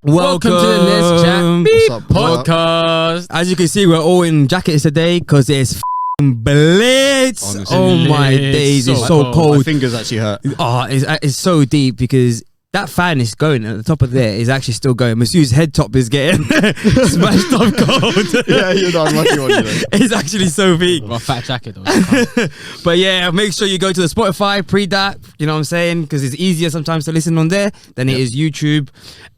Welcome to the Let's Chat Beep podcast. As you can see, we're all in jackets today because it's blitz. Honestly, oh my days, it's so cold. My fingers actually hurt. Oh, it's so deep because that fan is going at the top of there is actually still going. Masu's head top is getting smashed up cold. Yeah, you're not lucky one. It's actually so big. My fat jacket though. But yeah, make sure you go to the Spotify, pre that, you know what I'm saying? Because it's easier sometimes to listen on there than it is YouTube.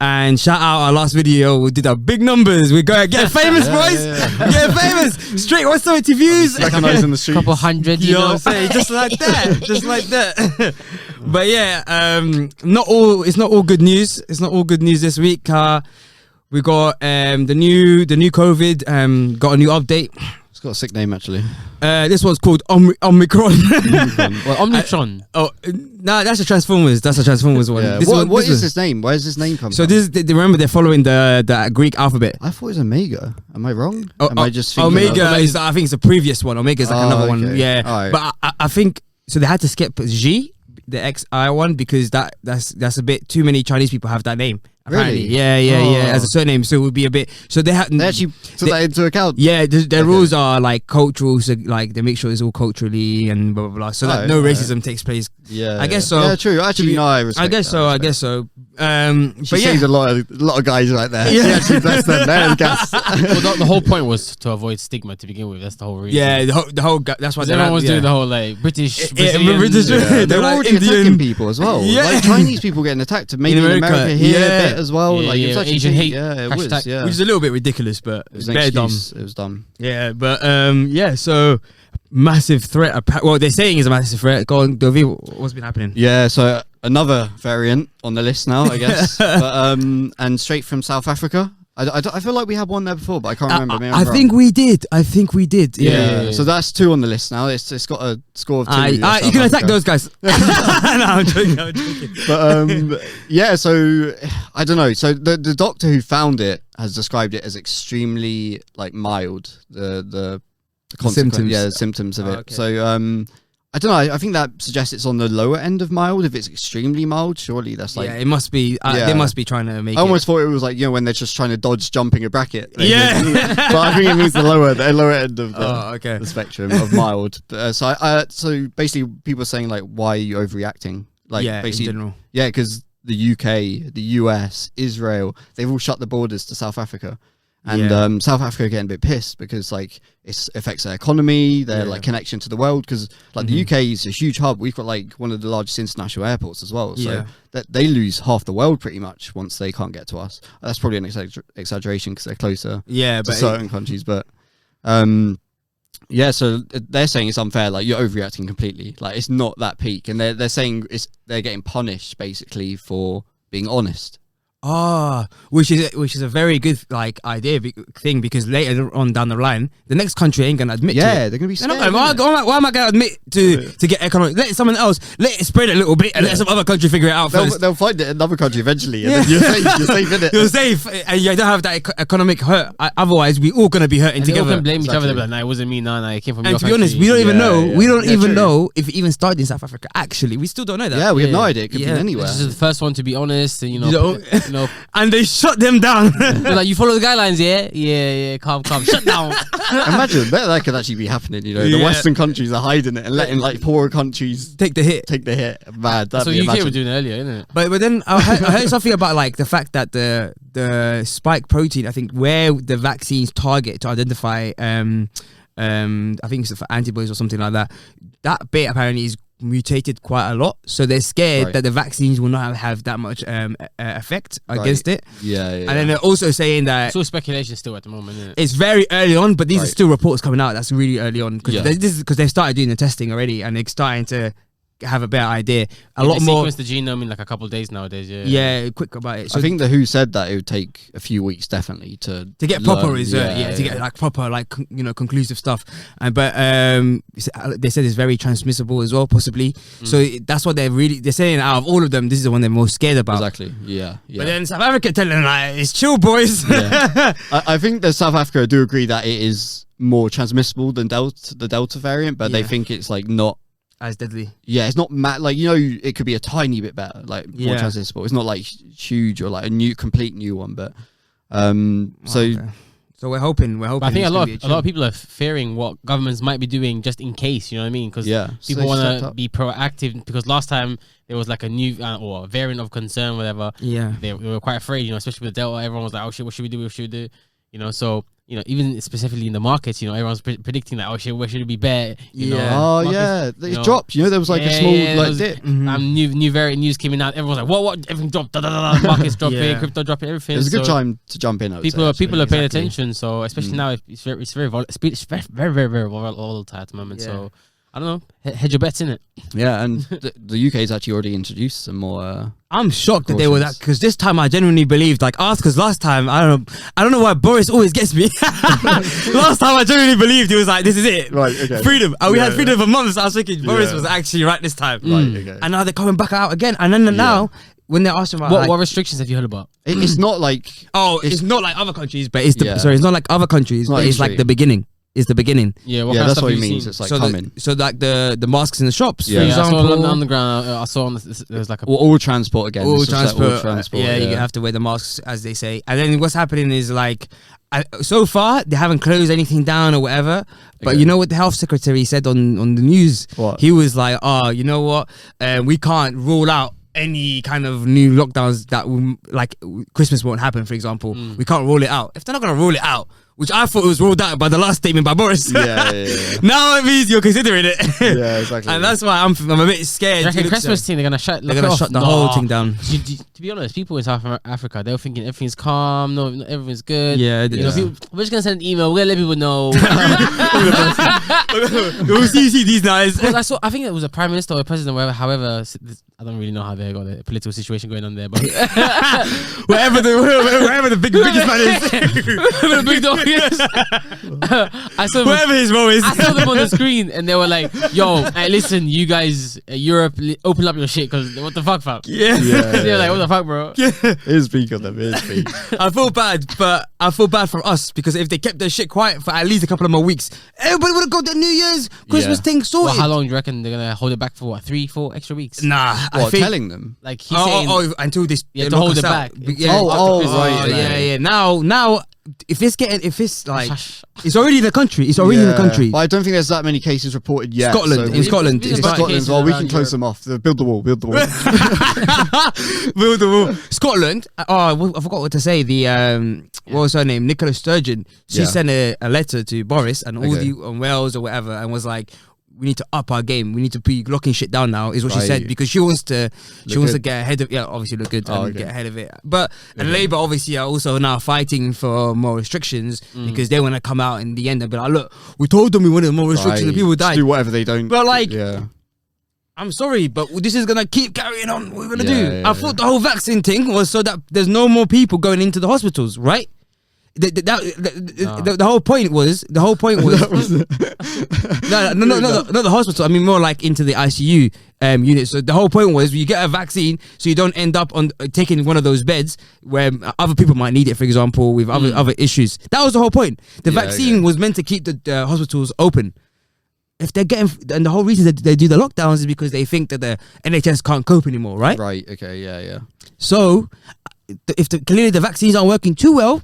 And shout out our last video, we did our big numbers. We're going to get famous, boys. Get famous. Straight 170 views. Recognized in the streets. Couple hundred, You know what I'm saying? Just like that. Just like that. But yeah, it's not all good news. It's not all good news this week. We got the new COVID, got a new update. It's got a sick name actually. This one's called Omicron. Well, Omicron. Nah, that's a Transformers. That's a Transformers one. Yeah. This What is this name? Where does this name come So from? remember they're following the Greek alphabet. I thought it was Omega. Am I wrong? Am I just thinking Omega is I think it's the previous one. Omega is like another one. Yeah. Right. But I think so they had to skip G, the XI one, because that's a bit too many Chinese people have that name. Apparently. Really? Yeah, as a surname, so it would be a bit. So they actually took that into account. Yeah, their rules are like cultural, so like they make sure it's all culturally and blah blah blah, so that no racism takes place. Yeah, I guess so. Yeah, true. Actually, no, I respect. I guess so. She But yeah, sees a lot of guys right there. Yeah. She actually blessed them there in gas. Well, the whole point was to avoid stigma to begin with. That's the whole reason. yeah, the whole that's why Everyone was doing the whole like British. Brazilian, British. Yeah. They're They're like already Indian. attacking people as well. Yeah. Like Chinese people getting attacked. Maybe in America here a bit as well. Yeah, like yeah, it's actually Asian hate. Yeah, it was. Hashtag. Yeah, which is a little bit ridiculous, but it was it's very dumb. It was dumb. Yeah, but yeah, so massive threat. Well, they're saying it's a massive threat. Go on, Dovi, what's been happening? Yeah, so another variant on the list now, I guess. But and straight from South Africa. I feel like we had one there before, but I can't remember. Maybe I think we did. Yeah. So that's two on the list now. It's got a score of 2. You can attack those guys. No, I'm joking. But yeah, so I don't know. So the doctor who found it has described it as extremely like mild. The symptoms. Yeah, the symptoms of it. Okay. So I don't know. I think that suggests it's on the lower end of mild. If it's extremely mild, surely that's like. Yeah, it must be. They must be trying to make. I almost thought it was like when they're just trying to dodge jumping a bracket. Yeah. But I think it means the lower end of the the spectrum of mild. So basically, people are saying like, why are you overreacting? Like, basically, in general. Yeah, because the UK, the US, Israel, they've all shut the borders to South Africa. And South Africa getting a bit pissed because like it affects their economy, their like connection to the world. Because like the UK is a huge hub. We've got like one of the largest international airports as well. So that they lose half the world pretty much once they can't get to us. That's probably an exaggeration because they're closer. Yeah, to certain countries, but yeah. So they're saying it's unfair. Like you're overreacting completely. Like it's not that peak, and they're saying they're getting punished basically for being honest. Which is a very good like thing because later on down the line, the next country ain't gonna admit to it. They're gonna be scared. Why am I gonna admit to get economic? Let someone else let it spread a little bit and let some other country figure it out first. They'll find it in another country eventually, and then you're safe in it. You're safe, and you don't have that economic hurt. Otherwise, we all gonna be hurting and together. They all can blame each other. They're like, nah, it wasn't me. Nah, it came from. And your to be honest, country. we don't even know. We don't even true. know if it even started in South Africa. Actually, we still don't know that. Yeah, we have no idea. It could be anywhere. This is the first one to be honest, and and they shut them down. They're like, you follow the guidelines, yeah, calm, shut down. Imagine that could actually be happening. The Western countries are hiding it and letting like poorer countries take the hit. Mad. That's what UK were doing earlier, isn't it? But then I heard something about like the fact that the spike protein, I think, where the vaccines target to identify, I think it's for antibodies or something like that. That bit apparently is mutated quite a lot, so they're scared that the vaccines will not have that much effect against it. Yeah. And then they're also saying that it's all speculation still at the moment, isn't it? It's very early on, but these are still reports coming out. That's really early on because this is because they've started doing the testing already and they're starting to have a better idea. A lot more. Sequence the genome in like a couple of days nowadays. Yeah, quick about it. So I think the WHO said that it would take a few weeks definitely to get proper research. To get like proper like conclusive stuff. But they said it's very transmissible as well, possibly. So that's what they're saying. Out of all of them, this is the one they're most scared about. Exactly. Yeah. But then South Africa telling them like it's chill, boys. I think that South Africa do agree that it is more transmissible than the Delta variant, but they think it's like not as deadly. Yeah, it's not like it could be a tiny bit better, like more transmissible. It's not like huge or like a complete new one, but So we're hoping. But I think a lot of people are fearing what governments might be doing just in case. You know what I mean? Because people want to be proactive. Because last time there was like a new or a variant of concern, whatever. Yeah, they were quite afraid. Especially with Delta, everyone was like, "Oh shit, what should we do? What should we do?" So even specifically in the markets, everyone's predicting that, oh shit, where should it be bear? It dropped. There was like a small dip. New variant news came out. Everyone's like, what? Everything dropped. Markets dropping, crypto dropping, everything. It was a good time to jump in. People are paying attention. So especially now, it's very very volatile at the moment. So I don't know. Hedge your bets in it. Yeah, and the UK's actually already introduced some more. I'm shocked that they were that, because this time I genuinely believed because last time I don't know why Boris always gets me. Last time I genuinely believed he was like, this is it, right? Okay. Freedom. We had freedom for months. I was thinking Boris was actually right this time. Right. Okay. And now they're coming back out again. And then now when they're asking about what restrictions have you heard about? It's not like it's not like other countries, but it's it's not like other countries, but it's like the beginning. Is the beginning. Yeah, that's what it means. It's like coming. So like the masks in the shops, for example. I saw London Underground. I saw there's like all transport again. All transport. You have to wear the masks, as they say. And then what's happening is like, so far they haven't closed anything down or whatever. But you know what the health secretary said on the news? What? He was like, you know what? We can't rule out any kind of new lockdowns that like Christmas won't happen, for example. We can't rule it out. If they're not going to rule it out, which I thought was ruled out by the last statement by Boris. Now it means you're considering it. Yeah, exactly. And that's why I'm a bit scared. Christmas thing, they're gonna shut the whole thing down. To be honest, people in South Africa, they were thinking everything's calm, no, everything's good. People, we're just gonna send an email. We're gonna let people know. We'll see these guys. I think it was a prime minister or a president, whatever. However, I don't really know how they got the political situation going on there, but wherever the biggest man is, the big dog is. I saw wherever his role is. I saw them on the screen, and they were like, "Yo, hey, listen, you guys, Europe, open up your shit, because what the fuck, fam?" They were like, "What the fuck, bro?" It's big on them. It's big. I feel bad, but I feel bad for us, because if they kept their shit quiet for at least a couple of more weeks, everybody would have got their New Year's Christmas thing sorted. Well, how long do you reckon they're gonna hold it back for? What, 3-4 extra weeks? Nah, I think telling them like he's saying, until this to hold it back. Now if it's like it's already in the country. It's already in the country. But I don't think there's that many cases reported yet. In Scotland. Well, we can close them off. Build the wall. Build the wall. Scotland. I forgot what to say. What was her name? Nicola Sturgeon. She sent a letter to Boris and all on Wales or whatever, and was like, we need to up our game. We need to be locking shit down now, is what she said, because she wants to get ahead of obviously look good and get ahead of it. But and Labour obviously are also now fighting for more restrictions because they want to come out in the end and be like, look, we told them we wanted more restrictions and people died. Do whatever they don't. But like, I'm sorry, but this is gonna keep carrying on. What we're gonna do? I thought the whole vaccine thing was so that there's no more people going into the hospitals, right? The whole point was not the hospital. I mean more like into the ICU unit. So the whole point was you get a vaccine so you don't end up on taking one of those beds where other people might need it, for example, with other issues. That was the whole point. The vaccine was meant to keep the hospitals open. If they're getting, and the whole reason that they do the lockdowns is because they think that the NHS can't cope anymore, right? Right. Okay. Yeah. So if clearly the vaccines aren't working too well,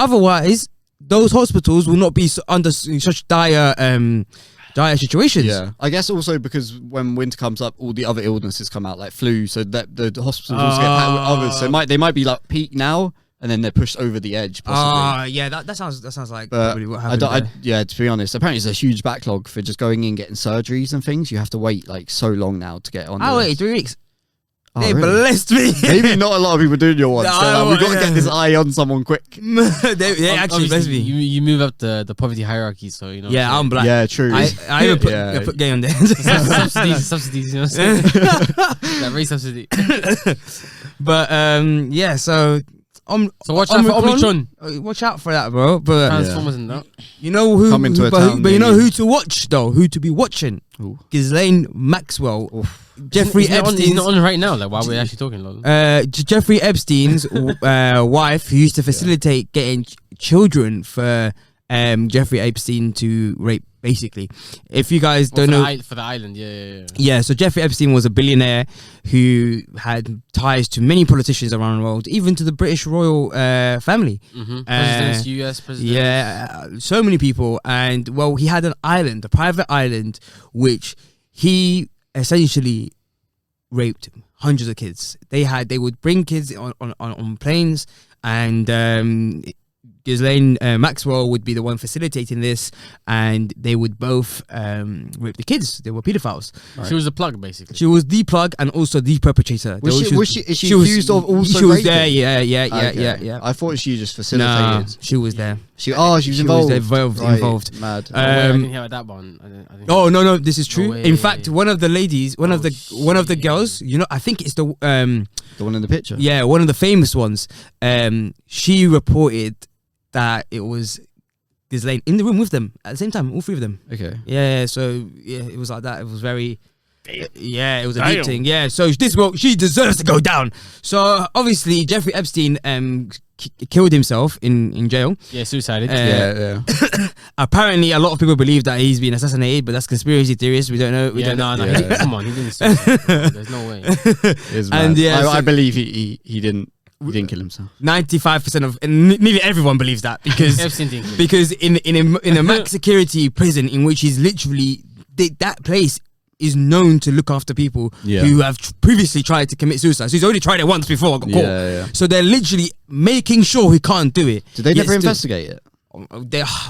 otherwise, those hospitals will not be under such dire situations. Yeah, I guess also because when winter comes up, all the other illnesses come out, like flu, so that the hospitals also get packed with others. So they might be like peak now, and then they're pushed over the edge. Possibly. Yeah, that sounds like probably what happened. To be honest, apparently there's a huge backlog for just going in getting surgeries and things. You have to wait like so long now to get on. I waited 3 weeks. They really? Blessed me. Maybe not a lot of people doing your ones. We've got to get this eye on someone quick. they actually blessed me. You move up the poverty hierarchy, so you know. Yeah, I'm black. Yeah, true. I even put gay on there. subsidies, you know. That race subsidy. But so watch out for Omicron. Watch out for that, bro. But Transformers and that. You know who? Come into a town, but you know who to watch though? Who to be watching? Ghislaine Maxwell. Oof. Jeffrey Epstein's. He's not on right now. Like, why we're actually talking about him? Jeffrey Epstein's wife, who used to facilitate getting children for Jeffrey Epstein to rape basically. If you guys don't know, for the island, yeah. So Jeffrey Epstein was a billionaire who had ties to many politicians around the world, even to the British royal family. Presidents, US presidents. Yeah, so many people. And well, he had an island, a private island, which he essentially raped hundreds of kids. They would bring kids on planes, and Ghislaine Maxwell would be the one facilitating this, and they would both rape the kids. They were pedophiles. Right. She was the plug, basically. She was the plug and also the perpetrator. Is she accused of also She was raping? there, yeah. I thought she just facilitated. Nah, she was there. She was involved. Involved. Mad. I didn't hear about that one. Oh no, this is true. In fact, one of the ladies, one of the girls, I think it's the one in the picture. Yeah, one of the famous ones. She reported that it was Ghislaine in the room with them at the same time, all three of them. Okay. Yeah, so it was like that. It was very. Yeah, it was a deep thing. Yeah, so she deserves to go down. So obviously Jeffrey Epstein killed himself in jail. Yeah, suicided. Yeah. Apparently, a lot of people believe that he's been assassinated, but that's conspiracy theorists. We don't know. We don't know. Come on, he didn't suicide. There's no way. And I believe he didn't. He didn't kill himself. 95% of nearly everyone believes that because in a max security prison in which he's literally that place is known to look after people who have previously tried to commit suicide. So he's only tried it once before and got caught. Yeah. So they're literally making sure he can't do it. Did they never investigate it?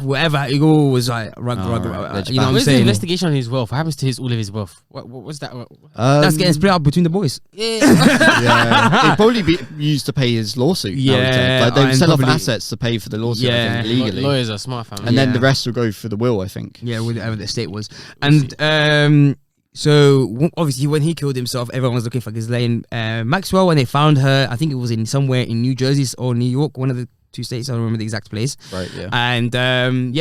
Whatever, it all was like rug. You know what I'm Where's saying? the investigation on his wealth? What happens to all of his wealth? What's that? That's getting split up between the boys. Yeah, it'd probably be used to pay his lawsuit. Yeah, like they sell off assets to pay for the lawsuit. Yeah. I think, legally. Lawyers are smart, family. And then the rest will go for the will, I think. Yeah, whatever the estate was. And so obviously when he killed himself, everyone was looking for Ghislaine Maxwell. When they found her, I think it was in somewhere in New Jersey or New York, one of the two states. I don't remember the exact place. Right. Yeah. And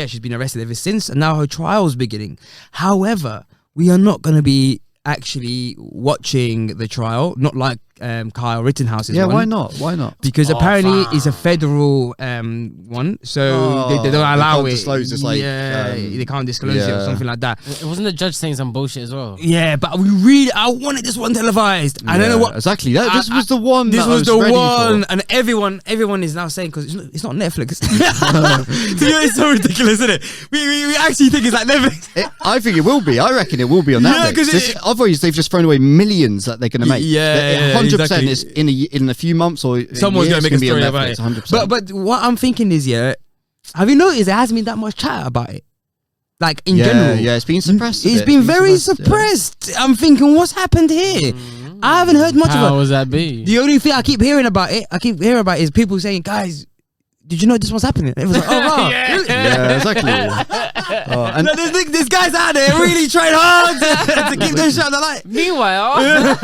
she's been arrested ever since, and now her trial's beginning. However, we are not going to be actually watching the trial, not like Kyle Rittenhouse's one. Why not? Because apparently it's a federal one, so they don't allow it. Disclose. It's like they can't disclose it or something like that. It wasn't the judge saying some bullshit as well. Yeah, but I wanted this one televised. I don't know what exactly. This was the one. This was the one, and everyone is now saying because it's not Netflix. It's so ridiculous, isn't it? We actually think it's like Netflix. I think it will be. I reckon it will be on Netflix. Otherwise, they've just thrown away millions that they're going to make. 100% exactly. Is in a few months or someone's going to make a story about it. 100%. But what I'm thinking is, have you noticed there hasn't been that much chat about it? Like in general, it's been suppressed. It's been very suppressed. I'm thinking, what's happened here? I haven't heard much about it. How was that be? The only thing I keep hearing about it, is people saying, guys, did you know this was happening? It was like, oh wow. Yeah, exactly. And this guy's out there really trying hard to keep their shit on the light. Meanwhile,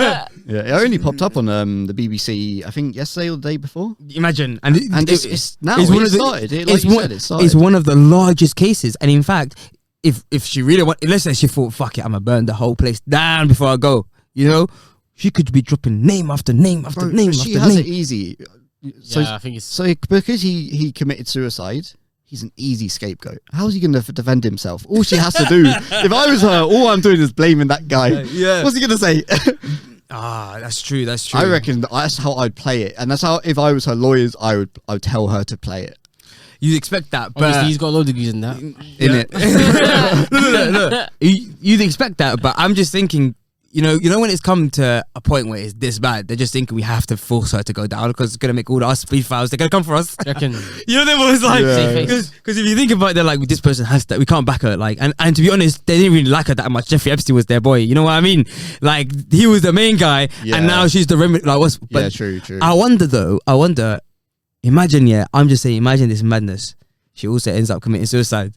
it only popped up on the BBC, I think yesterday or the day before. Imagine, it's now it started. It's one of the largest cases, and in fact, if she really let's say she thought, fuck it, I'm gonna burn the whole place down before I go. She could be dropping name after name after name after name. She has it easy. I think it's so because he committed suicide. He's an easy scapegoat. How's he going to defend himself? All she has to do, if I was her, all I'm doing is blaming that guy. Yeah. What's he going to say? That's true. I reckon that's how I'd play it, and that's how if I was her lawyers, I would tell her to play it. You'd expect that, but obviously he's got a lot of degrees in that. Look. You'd expect that, but I'm just thinking. You know when it's come to a point where it's this bad, they're just thinking we have to force her to go down because it's gonna make all the us pedophiles. They're gonna come for us. They was like, because if you think about it, they're like, this person has that. We can't back her. Like, and to be honest, they didn't really like her that much. Jeffrey Epstein was their boy. You know what I mean? Like, he was the main guy, and now she's the remedy. Like, what's? But true. I wonder. Imagine, I'm just saying, imagine this madness. She also ends up committing suicide.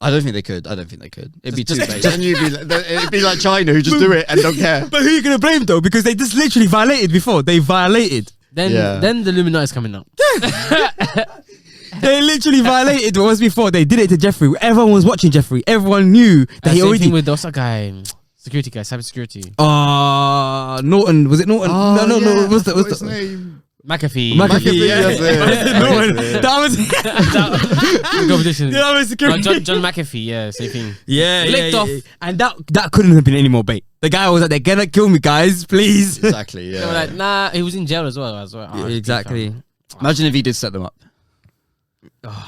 I don't think they could. It'd be too late. It'd be like China who just do it and don't care. But who are you going to blame though? Because they just literally violated before. They violated. Then the Illuminati's coming up. They literally violated what was before. They did it to Jeffrey. Everyone was watching Jeffrey. Everyone knew that he already... Same thing with the guy, security guy, cybersecurity. Norton. Was it Norton? No. What's his name? McAfee. That's it. That was The competition. that was John McAfee, yeah, same thing. Yeah, off. And that couldn't have been any more bait. The guy was like, "They're gonna kill me, guys, please." Exactly. They were like, nah, he was in jail as well. Yeah, exactly. Imagine if he did set them up.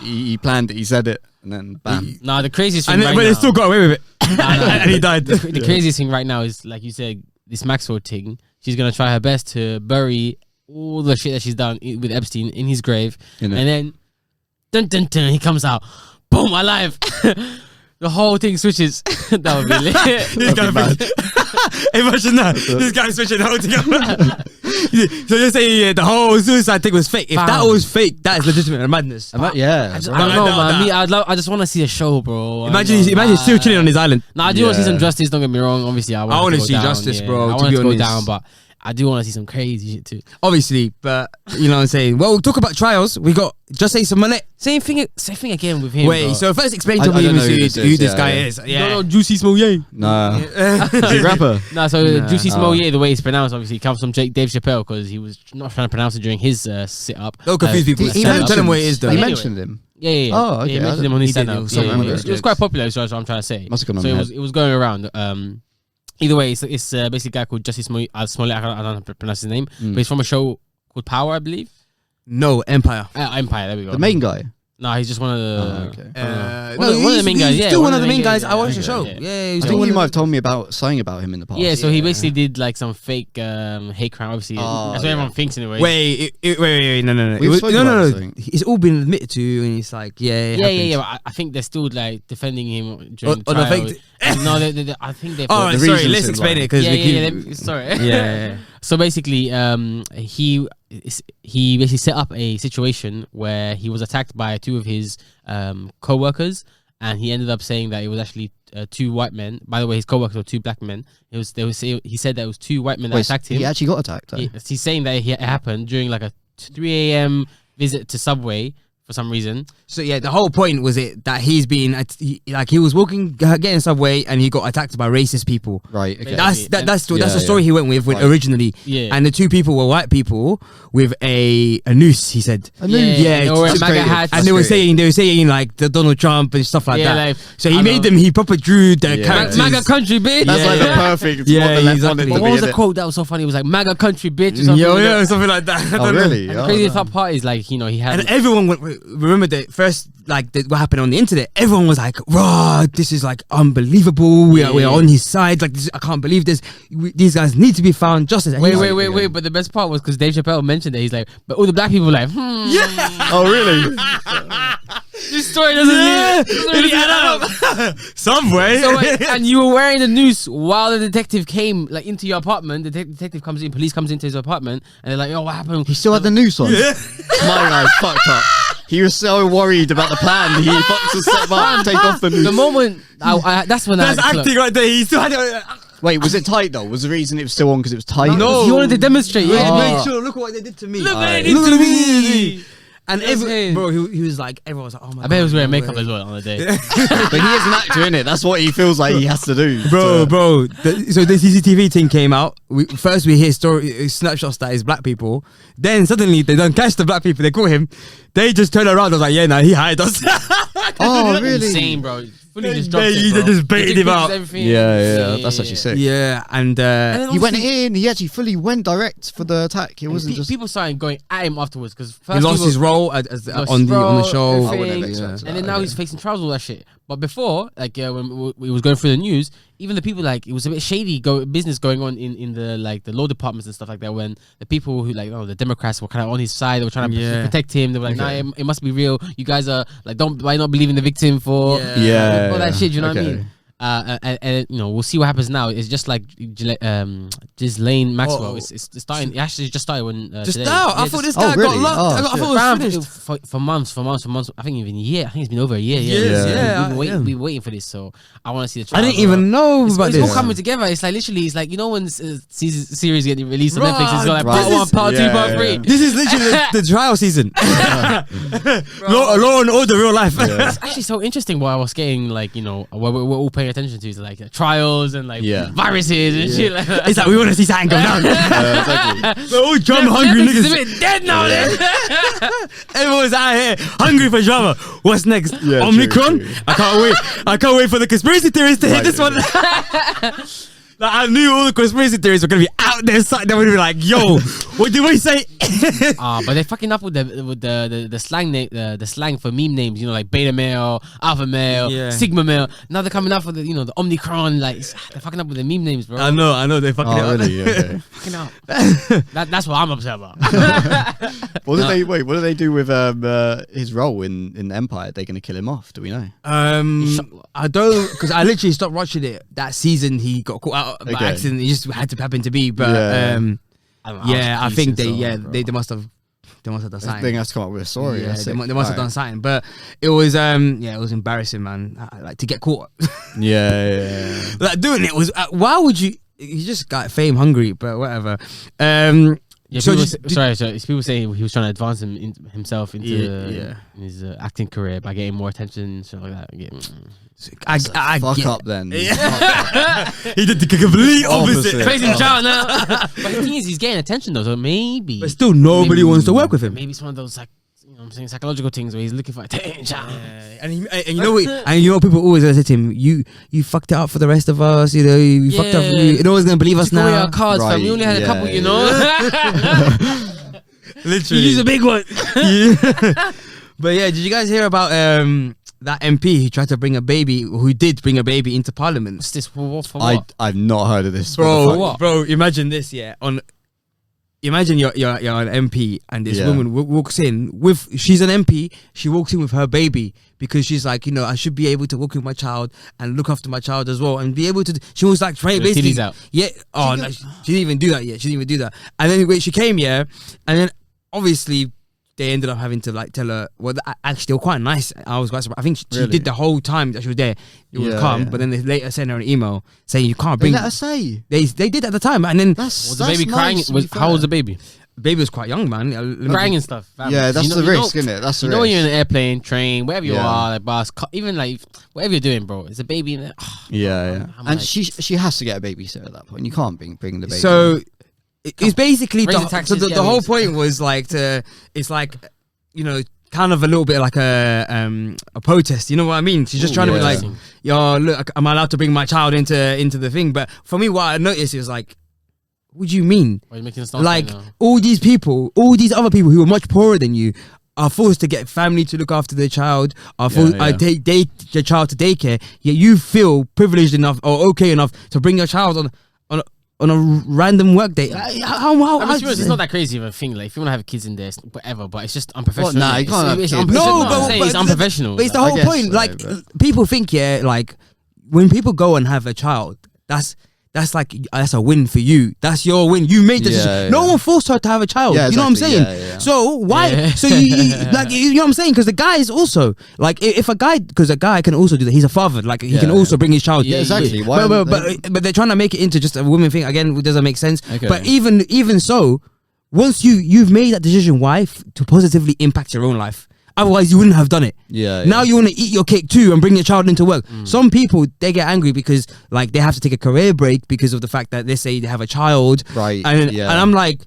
He planned it. He said it, and then bam. Nah, the craziest thing And right but now. they still got away with it, and he died. The craziest thing right now is, like you said, this Maxwell thing. She's gonna try her best to bury all the shit that she's done with Epstein in his grave, and then, dun dun dun, he comes out, boom, alive. The whole thing switches. That would be lit. This guy imagine that. This guy switching the whole thing up. So you're saying the whole suicide thing was fake. If that was fake, that is legitimate madness. I don't know, man. I just want to see a show, bro. Imagine still chilling on his island. Nah, I do want to see some justice. Don't get me wrong. Obviously, I want to see justice, bro. I want to go down, but I do want to see some crazy shit too. Obviously, but you know what I'm saying. Well, we'll talk about trials. We got Jussie Smollett. Same thing again with him. Wait, bro. So first explain to me who this guy is. Yeah, no, Jussie Smollett. Nah, is he a rapper? Jussie Smollett, the way it's pronounced, obviously comes from Dave Chappelle because he was not trying to pronounce it during his sit up. Don't confuse people. Tell him what it is, though. He mentioned him. Yeah. Oh, okay. He mentioned him on his stand up. It was quite popular. So that's what I'm trying to say. Must have gone on. So it was going around. Either way, it's basically a guy called Jussie Smollett. I don't know how to pronounce his name, but he's from a show called Power, I believe. No, Empire. Empire. There we go. The main guy. No, he's just one of the. One of the main guys. Yeah, still one of the main guys. I watched the show. I think you might have told me about something about him in the past. Yeah, so he basically did like some fake hate crime. Obviously, that's what everyone thinks anyway. Wait, no. No. It's all been admitted to, and it's like, yeah. I think they're still like defending him during the trial. No, I think they. Oh, sorry. Let's explain it because sorry. Yeah. So basically, he basically set up a situation where he was attacked by two of his co-workers, and he ended up saying that it was actually two white men. By the way, his co-workers were two black men. He said that it was two white men that attacked him. He actually got attacked. He's saying that it happened during like a 3 a.m. visit to Subway for some reason. So yeah, the whole point was that he's been he was getting Subway and he got attacked by racist people. Right. Okay. That's the story he went with originally. Yeah. And the two people were white people with a noose. He said. A noose. Yeah. And they were saying like the Donald Trump and stuff like that. Like, so he made them. He proper drew the characters. MAGA country, bitch. That's like the perfect. Exactly. What was the quote that was so funny? It was like MAGA country, bitch. Or something something like that. Oh really? The craziest part is like he had. And everyone remember the first what happened on the internet. Everyone was like, "Raw, this is like unbelievable. We are on his side. Like this, I can't believe this. These guys need to be found justice." Wait. But the best part was because Dave Chappelle mentioned it. He's like, but all the black people were like, Yeah. Oh really? This story doesn't really add up. Subway. So, and you were wearing the noose while the detective came like into your apartment. The detective comes in, police comes into his apartment, and they're like, "Oh, what happened?" He still had the noose on. Yeah. My guy's fucked up. He was so worried about the plan. He fucked to step up, take off the noose. The moment that's acting right there. He still had it. Wait, was it tight though? Was the reason it was still on because it was tight? No, he wanted to demonstrate. Make sure. Look what they did to me. Look what they did to me. And bro, he was like, everyone was like, "Oh my god." I bet he was wearing makeup as well on the day. But he is an actor, innit? That's what he feels like he has to do. Bro. So the CCTV thing came out. First we hear snapshots that is black people. Then suddenly they don't catch the black people. They caught him. They just turn around. I was like, "Yeah, nah, he hired us." Oh, really? Insane, bro. Fully just They just baited him out. Yeah. That's actually sick. Yeah, and he went in. He actually fully went direct for the attack. It wasn't just people started going at him afterwards because he lost his role on the show. And then now he's facing trials, all that shit. But before, like when we was going through the news, even the people like it was a bit shady business going on in the like the law departments and stuff like that. When the people who the Democrats were kind of on his side, they were trying to protect him. They were like, "Nah, it must be real. You guys are like, why not believe in the victim for all that shit?" You know what I mean? And we'll see what happens now. It's just like Ghislaine Maxwell. It's starting. It actually just started when just today. now. I thought this guy got locked. I thought it was finished for months. I think even a year. I think it's been over a year. We've been waiting for this. So I want to see the trial. I didn't even know about this. It's all coming together. It's like literally. It's like when series getting released on Netflix. It's got like part 1, part 2, part 3. This is literally the trial season. Law and order, real life. It's actually so interesting. Why I was getting like we're all paying drawing attention to is like trials and like viruses and shit like that. It's like we want to see something go down. Exactly. We're all drama hungry Netflix is a niggas. bit dead now. Everyone's out here hungry for drama. What's next? Yeah, Omicron? true. I can't wait. I can't wait for the conspiracy theorists to hit this one. Like, I knew all the conspiracy theories were gonna be out there. So they would be like, "Yo, what did we say?" But they're fucking up with the slang name, the slang for meme names. You know, like beta male, alpha male, sigma male. Now they're coming up with the Omicron. Like they're fucking up with the meme names, bro. I know. They fucking. Oh, really? Okay. Fucking up. That's what I'm upset about. What do they do with his role in Empire? Are they going to kill him off? Do we know? I don't, because I literally stopped watching it that season. He got caught out by Okay. accident. It just had to happen to be, but I think they must have done I something. think that's come up with a story. Yeah, they must have done something, but it was it was embarrassing, man. Like to get caught, Yeah. like doing it was. Why would you? You just got fame hungry, but whatever. Yeah, So people say he was trying to advance himself into his acting career by getting more attention and stuff like that. I Fuck get up then. He did the complete opposite. Opposite. Praise him, child now. But the thing is, he's getting attention though, so maybe. But still, nobody wants to work with him. Maybe it's one of those like, what I'm saying, psychological things where he's looking for attention. And you know what? And you know people always say to him, "You fucked it up for the rest of us. You know, you fucked up. No one's gonna believe us Took away now." our cards, fam. We only had a couple, you know. Literally, He's a big one. Yeah. But yeah, did you guys hear about that MP who tried to bring a baby, who did bring a baby into Parliament? What's this for what? I've not heard of this, Bro, imagine this. Yeah, imagine you're an MP and this woman walks in with, she's an MP, she walks in with her baby because she's like, I should be able to walk with my child and look after my child as well and be able to. She was like trying basically. Titties out. Yeah. Oh no, she didn't even do that yet. She didn't even do that. And then when she came here, and then obviously they ended up having to like tell her. Well, actually, they were quite nice. I was quite surprised. I think she did the whole time that she was there. It was calm, but then they later sent her an email saying you can't bring. They let her say. They did at the time, and then Was the baby crying? How was the baby? Baby was quite young, man. Crying and stuff. Fam. Yeah, that's the risk, isn't it? That's the risk. You know when you're in an airplane, train, wherever you are, like bus, even like whatever you're doing, bro. It's a baby in there. And she has to get a babysitter at that point. You can't bring the baby. So it's basically Raise the taxes, the whole point was like it's like kind of a little bit like a protest. You know what I mean? She's just trying to be like, yo, look, am I allowed to bring my child into the thing? But for me, what I noticed is like, what do you mean? Like all these other people who are much poorer than you are forced to get family to look after their child, are forced take their child to daycare, yet you feel privileged enough or okay enough to bring your child on a random work day. It's not that crazy of a thing. Like, if you want to have kids in there, whatever. But it's just unprofessional. Nah, you can't have kids. It's unprofessional. But it's the whole point. Like, people think, like when people go and have a child, that's a win for you. That's your win. You made the decision. No one forced her to have a child. Yeah, you know what I'm saying? Yeah. So why? Yeah. So you like, you know what I'm saying? Because the guy is also like, if a guy, because a guy can also do that. He's a father. Like he can also bring his child. Yeah, exactly. But they're trying to make it into just a woman thing again. It doesn't make sense. Okay. But even so, once you've made that decision, why to positively impact your own life? Otherwise, you wouldn't have done it. Now you want to eat your cake too and bring your child into work. Some people, they get angry because like they have to take a career break because of the fact that they say they have a child. Right. And I'm like,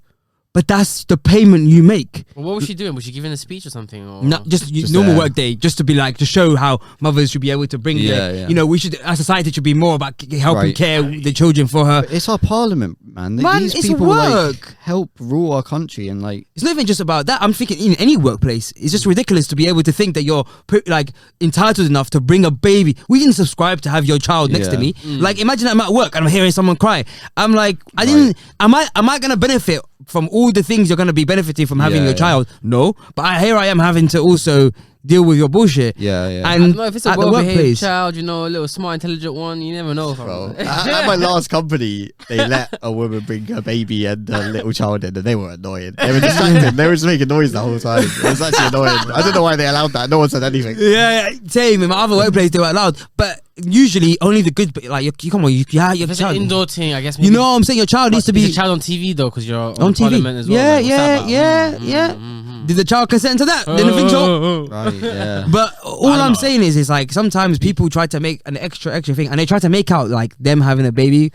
but that's the payment you make. Well, what was she doing? Was she giving a speech or something? Or? No, just normal work day, just to be like, to show how mothers should be able to bring we should, our society should be more about helping care the children for her. But it's our parliament, man. These it's people work. Like help rule our country, and like it's not even just about that. I'm thinking in any workplace, it's just ridiculous to be able to think that you're like entitled enough to bring a baby. We didn't subscribe to have your child next to me. Like, imagine I'm at work and I'm hearing someone cry. I'm like, am I gonna benefit from all the things you're going to be benefiting from having your child? No, but here I am having to also deal with your bullshit. And I don't know if it's a well-behaved child, a little smart, intelligent one. You never know. Bro, at my last company, they let a woman bring her baby and a little child in, and they were annoying. They were distracted. They were just making noise the whole time. It was actually annoying. I don't know why they allowed that. No one said anything. Yeah, same. In my other workplace, they were allowed, but usually only the good, like you come on, your If it's an child. indoor thing, I guess. You know what I'm saying? Your child needs to be Is the child on TV though, because you're on TV. Parliment as well. Yeah, like, what's that yeah, about? yeah. Did the child consent to that? Didn't think so. Right, yeah. But all I'm saying is like sometimes people try to make an extra thing, and they try to make out like them having a baby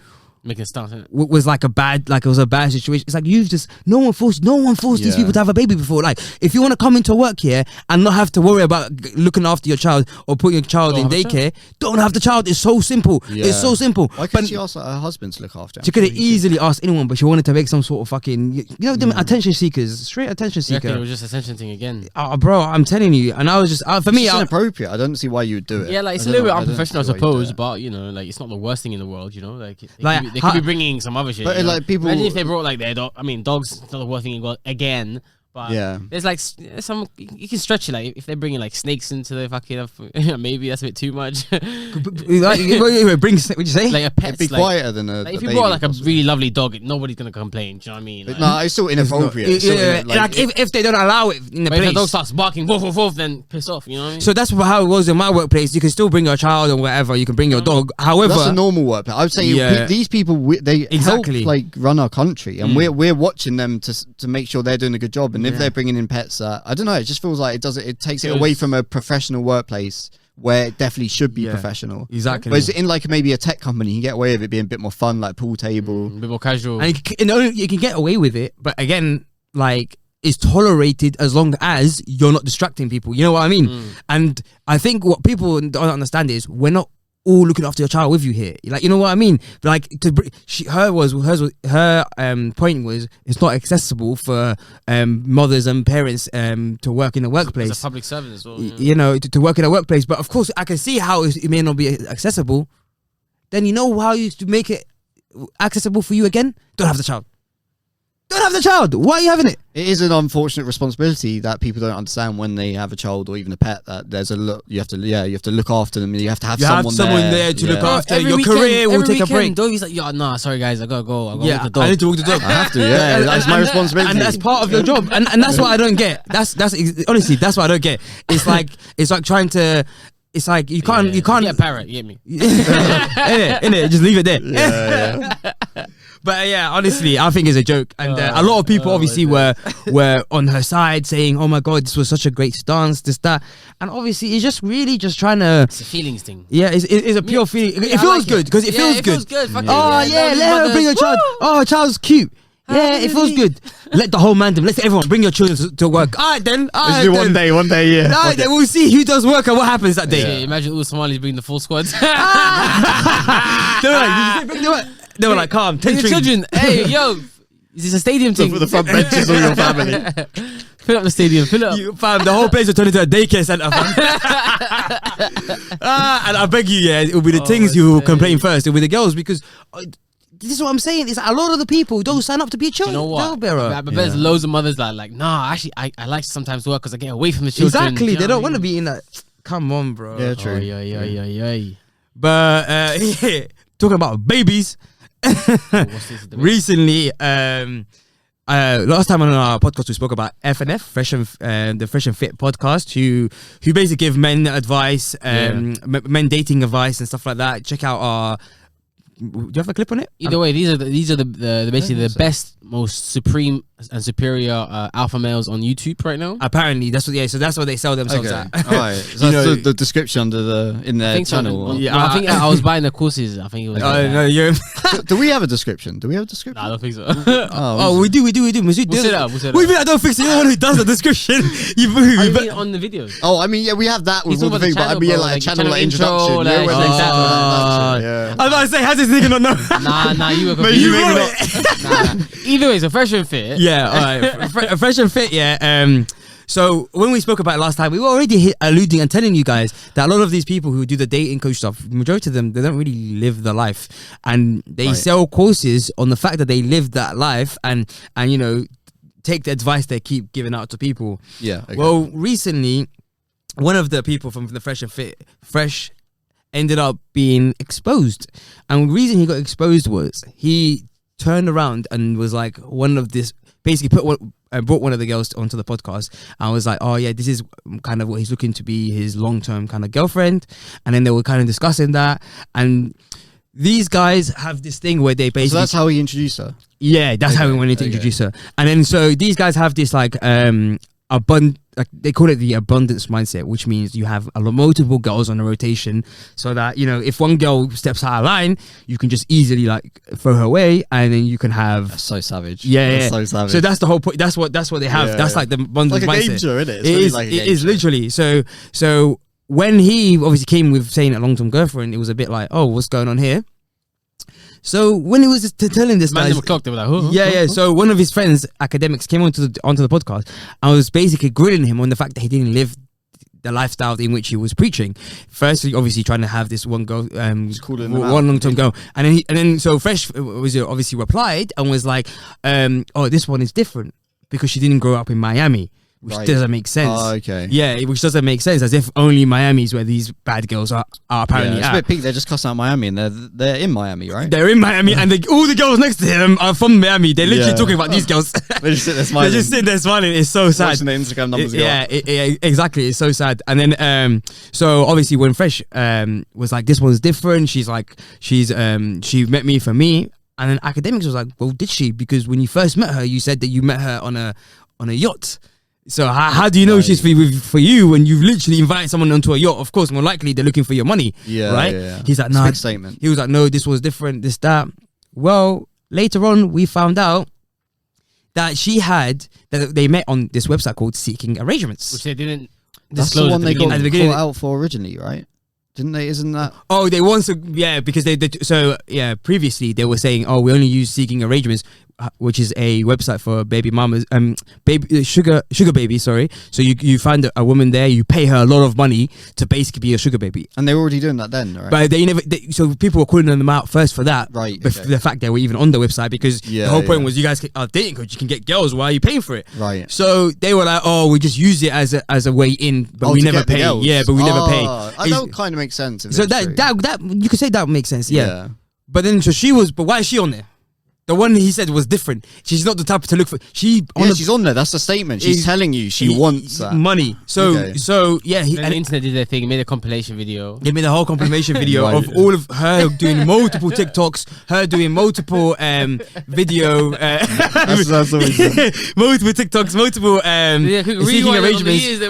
Making stance, innit? was like it was a bad situation. It's like no one forced these people to have a baby before. Like if you want to come into work here and not have to worry about looking after your child or putting your child in daycare, don't have the child. It's so simple. Yeah. It's so simple. Why couldn't she ask her husband to look after him? She could have easily asked anyone, but she wanted to make some sort of fucking, them attention seekers, straight attention You reckon it seeker. was just attention thing again? Bro, I'm telling you, and I was just for me, It's inappropriate. I don't see why you would do it. Yeah, like it's I a don't little bit know- I don't unprofessional, I see why you do suppose, it. but you know, like it's not the worst thing in the world, you know. Like Like, they could be bringing some other shit. But you know? like people, Imagine if they brought like their dog. I mean, dogs not the worst thing in the world again. But Yeah. there's like some you can stretch it. Like if they're bringing like snakes into the fucking, maybe that's a bit too much. bring. What'd you say? Like a pet. it'd be like, quieter than a. like if a you baby, brought like a possibly. really lovely dog, nobody's gonna complain. Do you know what I mean? Like, No, it's still inappropriate. It's still like if they don't allow it in the but if the dog place. starts barking, woof woof woof, then piss off. You know what I mean? So that's how it was in my workplace. You can still bring your child or whatever. You can bring your dog. However, that's a normal work. I would say Yeah. these people they Exactly. help like run our country, and we're watching them to make sure they're doing a good job. And if Yeah. they're bringing in pets, I don't know. It just feels like it takes it away from a professional workplace where it definitely should be Yeah. professional. Exactly. Whereas in like maybe a tech company, you can get away with it being a bit more fun, like pool table. A bit more casual. and you can get away with it, but again, like it's tolerated as long as you're not distracting people. You know what I mean? And I think what people don't understand is we're not all looking after your child with you here. Like, you know what I mean? But like her point was it's not accessible for mothers and parents to work in the workplace. As a public servant as well. You know, to work in a workplace. But of course, I can see how it may not be accessible. Then you know how you to make it accessible for you again? Don't have the child. Don't have the child. Why are you having it? It is an unfortunate responsibility that people don't understand when they have a child or even a pet. That there's a look you have to look after them. You have to have someone there to look Yeah. after. Your career will take a break. Doggy's like, yo, nah, sorry guys, I gotta go. I gotta walk the dog. I need to walk the dog. I have to. Yeah, that's my responsibility. And that's part of your job. And that's what I don't get. That's honestly, that's what I don't get. It's like trying to. It's like you can't. get a parrot. You get me? innit? Just leave it there. Yeah. But yeah, honestly, I think it's a joke, and a lot of people obviously were on her side, saying, "Oh my god, this was such a great stance, this that," and obviously it's just really just trying to. It's a feelings thing. Yeah, it's a pure feeling. It feels good because it feels good. Fuck Oh it. yeah, let her bring her child. Oh, her child's cute. Yeah, it feels good. Let the whole mandem, let everyone bring your children to work. All right then. Let's do one day, yeah. All right then, we'll see who does work and what happens that day. Yeah, imagine all the Somalis bringing the full squad. They were like, calm, Bring 10 the children. Hey, yo, is this a stadium thing? For the front benches of your family. Fill up the stadium. Fill it up. You, fam, the whole place will turn into a daycare center, fam. And I beg you, yeah, it will be the things who will complain first. It will be the girls because this is what I'm saying. Is a lot of the people don't sign up to be a child, You know what? bearer. I bet there's loads of mothers that are like, nah, actually, I like to sometimes work because I get away from the children. Exactly, Do you they know don't what I want to mean? be in that. Come on, bro. Yeah, true. Yeah. But yeah, talking about babies. What's this? Recently, last time on our podcast we spoke about FNF, the Fresh and Fit podcast, who basically give men advice, men dating advice and stuff like that. Check out our. Do you have a clip on it? Either way, these are the basically the best, most supreme and superior alpha males on YouTube right now. Apparently, that's what. Yeah, so that's what they sell themselves Okay. at. All right. So that's the description under in I their think so. channel. Yeah, No, I think I was buying the courses. I think it was. No, you're. Do we have a description? Do we have a description? Nah, I don't think so. Oh, we do. Masood, We'll set it up. What do you mean I don't fix it? You're the one who does the description. I mean, on the videos. Oh, I mean, yeah, we have that with He's all the talking things, but I about mean, the yeah, like a channel, channel like introduction. intro, Yeah, like where they that. start with that. I was about to say, how's this nigga not know? Nah, you were Mate, you confused. Nah. Either way, so Fresh and Fit. Yeah, all right. Fresh and Fit, yeah. So when we spoke about it last time, we were already alluding and telling you guys that a lot of these people who do the dating coach stuff, majority of them, they don't really live the life, and they sell courses on the fact that they live that life and you know take the advice they keep giving out to people. Yeah. Okay. Well, recently, one of the people from the Fresh and Fit, ended up being exposed, and the reason he got exposed was he turned around and was like one of this basically brought one of the girls onto the podcast. I was like, oh yeah, this is kind of what he's looking to be his long-term kind of girlfriend. And then they were kind of discussing that. And these guys have this thing where they basically... So that's how he introduced her? Yeah, that's how we wanted to introduce her. And then so these guys have this like like they call it the abundance mindset, which means you have multiple girls on a rotation, so that, you know, if one girl steps out of line, you can just easily like throw her away, and then you can have... That's so savage. Yeah, so savage. So that's the whole point. That's what they have. Yeah, that's like the abundance it's like mindset. a game show, isn't it? It is literally. So when he obviously came with saying a long-term girlfriend, it was a bit like, oh, what's going on here? So when he was telling this guy, they were like, So one of his friends, academics, came onto the podcast. I was basically grilling him on the fact that he didn't live the lifestyle in which he was preaching. Firstly, obviously trying to have this one girl, one long-term girl, and then so Fresh was obviously replied and was like, oh, this one is different because she didn't grow up in Miami. Which doesn't make sense. Oh, okay. Yeah, which doesn't make sense, as if only Miami's where these bad girls are apparently it's at. a bit peak. They're just cussing out Miami, and they're in Miami, right? They're in Miami, and all the girls next to him are from Miami. They're literally talking about these girls. They just sit there smiling. They're just sitting there smiling. It's so sad. Watching the Instagram numbers go up. Exactly. It's so sad. And then, so obviously when Fresh was like, this one's different. She's like, she met me for me. And then Academics was like, well, did she? Because when you first met her, you said that you met her on a yacht. So how do you know she's for you when you've literally invited someone onto a yacht? Of course, more likely they're looking for your money, right? Yeah. He's like, no. Statement. He was like, no, this was different, this, that. Well, later on, we found out that they met on this website called Seeking Arrangements. Which they didn't That's the disclose one at they the got beginning. caught out for originally, right? Didn't they? Isn't that? Oh, they want to, because previously they were saying, oh, we only use Seeking Arrangements, which is a website for baby mamas, sugar baby. Sorry. So you find a woman there, you pay her a lot of money to basically be a sugar baby. And they were already doing that then, right? But so people were calling them out first for that, right? The fact they were even on the website, because the whole point was you guys are dating because you can get girls. Why are you paying for it? Right. So they were like, oh, we just use it as a way in, but we never pay. Yeah, but we never pay. That kind of makes sense. So that you could say that makes sense. Yeah. But then but why is she on there? The one he said was different. She's not the type to look for. She's on there. That's the statement. She's telling you she wants that money. So yeah. And the internet did their thing. Made a compilation video. They made a whole compilation video of all of her doing multiple TikToks, her doing multiple video, that's multiple TikToks, multiple Seeking Arrangements.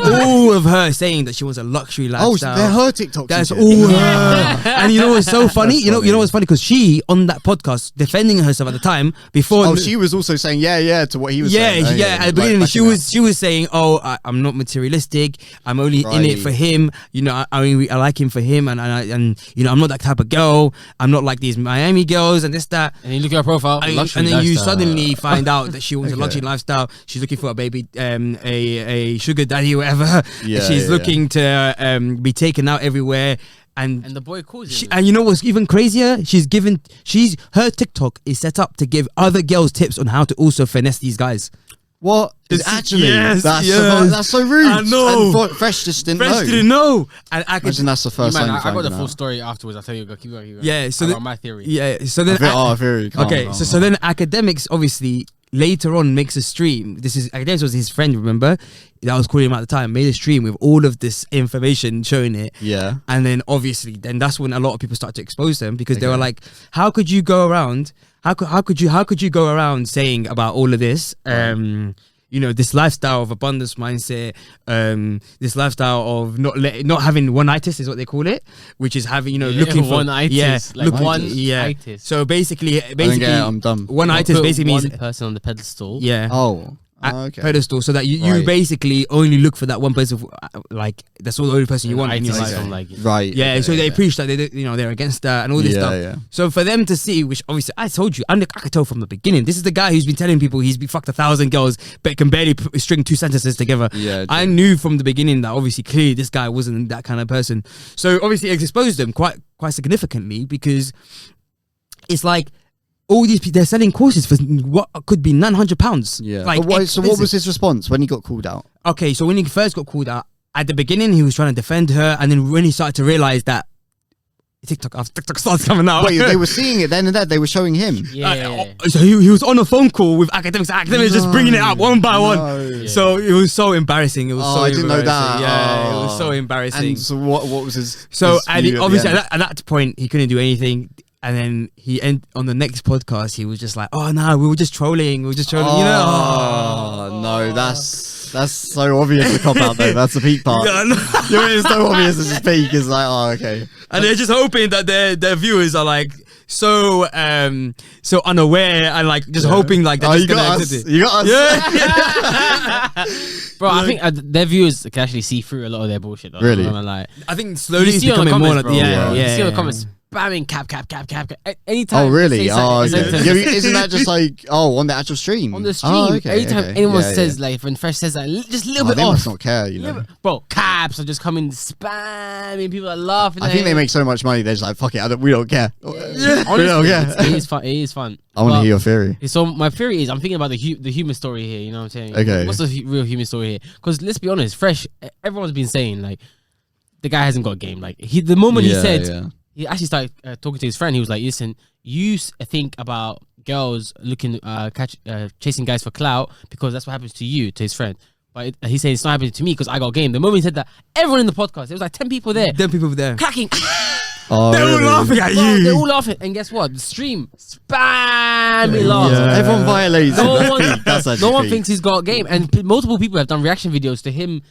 All of her saying that she wants a luxury lifestyle. Oh, they're her TikToks. That's all her. And you know what's so funny? You know what's funny? Because she on that podcast defending herself at the time before. Oh, she was also saying to what he was saying. At the beginning she was saying, oh, I'm not materialistic. I'm only in it for him. You know, I like him for him, and you know, I'm not that type of girl. I'm not like these Miami girls and this that. And you look at her profile, and then you suddenly find out that she wants a luxury lifestyle. She's looking for a baby, a sugar daddy, whatever. She's looking to be taken out everywhere. And the boy calls him. And you know what's even crazier? Her TikTok is set up to give other girls tips on how to also finesse these guys. What? Actually, yes, that's so rude. I know. And Fresh just didn't know. Didn't know. And imagine that's the first time. I got the full story afterwards. I'll tell you. Keep going. Yeah. So my theory. Yeah. So then. Theory. So then Academics obviously later on makes a stream. Academics was his friend, remember? That was calling him at the time. Made a stream with all of this information showing it. Yeah. And then obviously, that's when a lot of people started to expose them, because they were like, how could you go around? How could you go around saying about all of this? You know, this lifestyle of abundance mindset, this lifestyle of not having one-itis is what they call it, which is having, you know, looking for one-itis, one-itis. So basically, I'm dumb. One-itis basically means one person on the pedestal. Yeah. Oh. Okay. Pedestal, so that you basically only look for that one person, like that's all the only person you want in your life. Right. Yeah. So they preach that they're against that and all this stuff. Yeah. So for them to see, which obviously I told you, I could tell from the beginning, this is the guy who's been telling people he's fucked 1,000 girls, but can barely string 2 sentences together. Yeah. I knew from the beginning that obviously clearly this guy wasn't that kind of person. So obviously it exposed them quite significantly, because it's like, all these people, they're selling courses for what could be £900. Yeah. Like, so what was his response when he got called out? Okay, so when he first got called out, at the beginning he was trying to defend her, and then when he started to realise that TikTok starts coming out. Wait, they were seeing it then and there. They were showing him. So he was on a phone call with academics. Academics just bringing it up one by one. Yeah. So it was so embarrassing. It was so I didn't know embarrassing. that. Yeah, it was so embarrassing. And so what was his? So his and view obviously the at that point he couldn't do anything. And then on the next podcast he was just like, "Oh no, we were just trolling. You know." Oh no, that's so obvious the cop out though. That's the peak part. Yeah, no. You know, it's so obvious it's his peak. It's like, oh, okay. And they're just hoping that their viewers are like so unaware and like just hoping like they're just gonna accept it. You got us. Yeah. Bro, I think their viewers can actually see through a lot of their bullshit. Though. Really? I'm not gonna lie. I think slowly You it's see on the becoming more comments, like bro. yeah. You see on the comments spamming cap. Anytime. Oh really? they say Oh, something- okay. Isn't that just like on the actual stream? on the stream? Oh, okay, anytime okay. anyone Yeah, says yeah. like when Fresh says that, just a little Oh, bit they off. must not care, you know. Bro, caps are just coming spamming. People are laughing. I think they make so much money. They're just like, fuck it. We don't care. Honestly, we don't care. it is fun. It is fun. I want to But- hear your theory. So my theory is, I'm thinking about the human story here. You know what I'm saying? Okay. What's the real human story here? Because let's be honest, Fresh. Everyone's been saying like the guy hasn't got game. Like the moment he said, he actually started talking to his friend. He was like, "Listen, you think about girls looking chasing guys for clout because that's what happens to you," to his friend. But he's saying it's not happening to me because I got game. The moment he said that, everyone in the podcast, there was like 10 people there, Them people there. cracking. Oh, They're all laughing at Bro, you. they're all laughing, and guess what? The stream spamming laughs. Yeah. Everyone violates. That's actually No one peak. thinks he's got game, and multiple people have done reaction videos to him,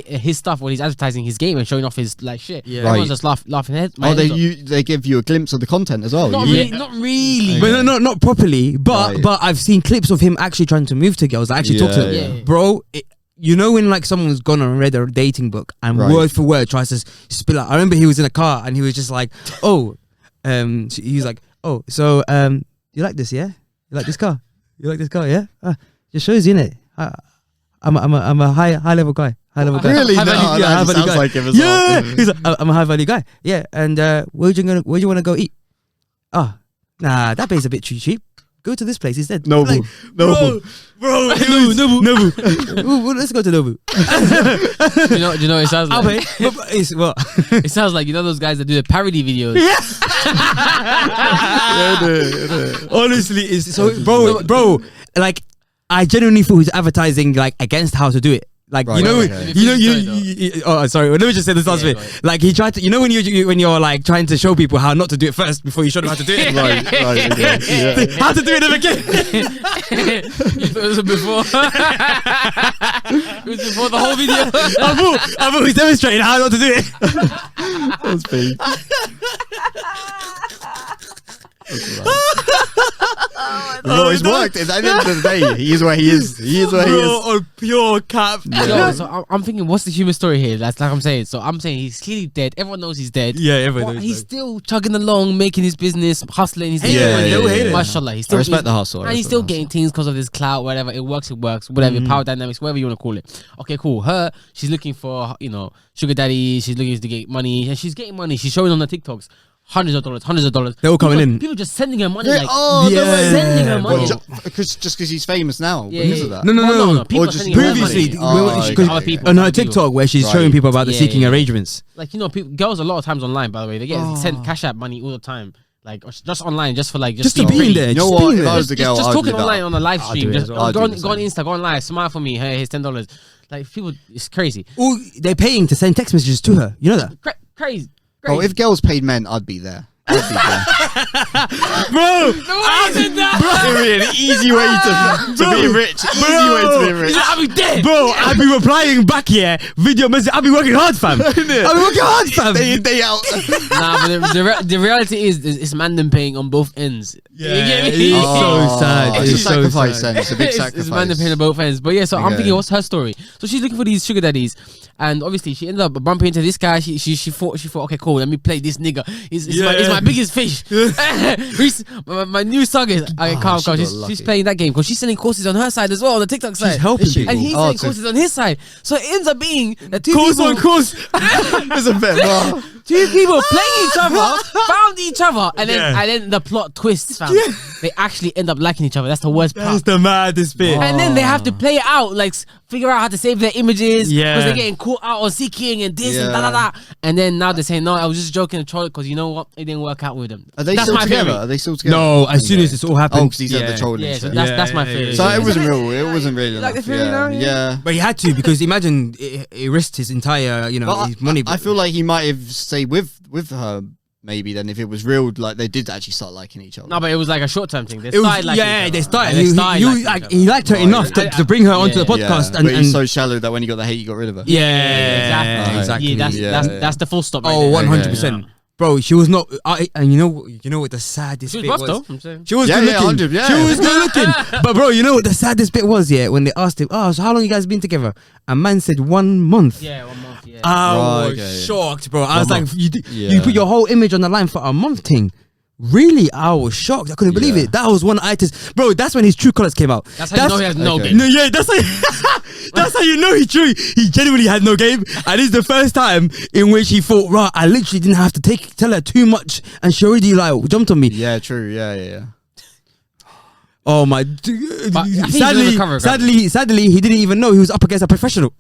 his stuff when he's advertising his game and showing off his like shit. Yeah. Everyone's Right. just laughing head. Oh, they give you a glimpse of the content as well. Not You- really, not really. But not properly. But Right. but I've seen clips of him actually trying to move to girls. I actually talked to them, Yeah. bro. You know when like someone's gone and read a dating book and Right. word for word tries to spill out. I remember he was in a car and he was just like, "Oh, he was like, oh, so you like this, yeah? You like this car? You like this car, yeah? Just shows you, innit? I'm a high level guy. High level guy. Really? High No, value, that high value sounds guy. like him as yeah. well. He's like, I'm a high value guy. Yeah. And where do you want to go eat? Nah, that place a bit too cheap. Go to this place instead. Noble. Like, Noble. Bro, Nobu. Well, let's go to Nobu. Do you know what it sounds I'll like? pay. It's what? It sounds like, you know those guys that do the parody videos. Honestly, it's so bro. Like, I genuinely thought he was advertising like against how to do it. Like, Right, you know, okay. oh, sorry. Let me just say this last Yeah, bit. Like, he tried to, you know, when you're like trying to show people how not to do it first before you show them how to do it. Right, okay. Yeah. How to do it in the beginning. It was before. It was before the whole video. I thought he's demonstrating how not to do it. That's big. No, it's worked. At the end of the day, he is where he is. He is where he is. On pure cap. Yo, so I'm thinking, what's the human story here? That's like I'm saying. So I'm saying he's clearly dead. Everyone knows he's dead. Yeah, everyone But knows he's that. still chugging along, making his business, hustling. He's Yeah, making yeah, money. yeah, yeah. Mashallah, he's I still respect the hustle. I and he's respect still the getting things because of his clout, whatever. It works, whatever. Power dynamics, whatever you want to call it. Okay, cool. She's looking for, sugar daddy. She's looking to get money, and she's getting money. She's showing on the TikToks. Hundreds of dollars. They're all coming in. People just sending her money. Yeah, Like, oh, yeah. no way. sending her money. Just because he's famous now Yeah, because yeah. of that. No. People Or are just sending her Previously, money. Oh, she- okay. Other people. on her other people. TikTok where she's Right. showing people about the Yeah, seeking yeah. arrangements. Like, girls a lot of times online, by the way, they get sent Cash App money all the time. Like, just online, just for like, Just to being be in free. there. You know Just what? being If I there. was the girl, Just I'd talking do that. online on a live I'll stream. do it Just as well. I'll go do on the same. Insta, go on live, smile for me. Hey, here's $10. Like, people, it's crazy. All they're paying to send text messages to her. You know that, Crazy. Oh, if girls paid men, I'd be there. bro. It'd be an easy way to be rich. Easy way to be rich. I'll be dead. Bro, I've been replying back here, video message. I've been working hard, fam. I've been working hard, fam. Day in, day out. Nah, but the reality is it's man them paying on both ends. You get me? It's so sad. It's a It's so sacrifice, sad. then. It's a big It's sacrifice. man them paying on both ends. But yeah, so I'm Okay. thinking, what's her story? So she's looking for these sugar daddies, and obviously she ended up bumping into this guy. She thought, okay, cool, let me play this nigga. He's my biggest fish. my new song is okay, calm. she got She's lucky. playing that game because she's selling courses on her side as well, on the TikTok side. She's helping Is she? people. And he's Oh, selling so- courses on his side. So it ends up being that two Course people. on course. It's a bit more. Two people playing each other, found each other, and then the plot twists, fam. They actually end up liking each other. That's the worst part. That's the maddest bit. And then they have to play it out, like figure out how to save their images. Yeah. Because they're getting caught out on seeking and this and da. And then now they're saying, no, I was just joking and trolling because you know what? It didn't work out with them. Are they That's still my together? theory. Are they still together? No, as soon as this all happened. Oh, because he said the trolling. Yeah, so shit. that's my theory. So it wasn't real. It wasn't really. Like the enough. theory now, Yeah. But he had to, because imagine it risked his entire, But his money. I feel like he might have stayed with her. Maybe then if it was real, like they did actually start liking each other. No, but it was like a short-term thing. They It was, started liking each other. they started. They started liking each other. He liked her enough to bring her onto the podcast. but he's so shallow that when he got the hate, he got rid of her. Yeah, exactly. Yeah, that's the full stop. Right Oh, there. 100%. Bro, she was not. And you know what the saddest She was bit buff was? though. I'm saying. She was Yeah, good yeah, looking. 100, yeah. She was good looking. But bro, you know what the saddest bit was? Yeah, when they asked him, "Oh, so how long you guys been together?" A man said 1 month. Yeah, 1 month. Yeah. I Right, was okay. shocked, bro. I was like, you Yeah. put your whole image on the line for a month thing. Really? I was shocked. I couldn't believe Yeah. it. That was one item. Bro, that's when his true colors came out. That's how you know he has no okay. game. No, yeah, that's how you know he genuinely had no game. And it's the first time in which he thought, right, I literally didn't have to tell her too much, and she already like jumped on me. Yeah, true. Yeah. Oh my! I think he's gonna recover, Sadly, he didn't even know he was up against a professional.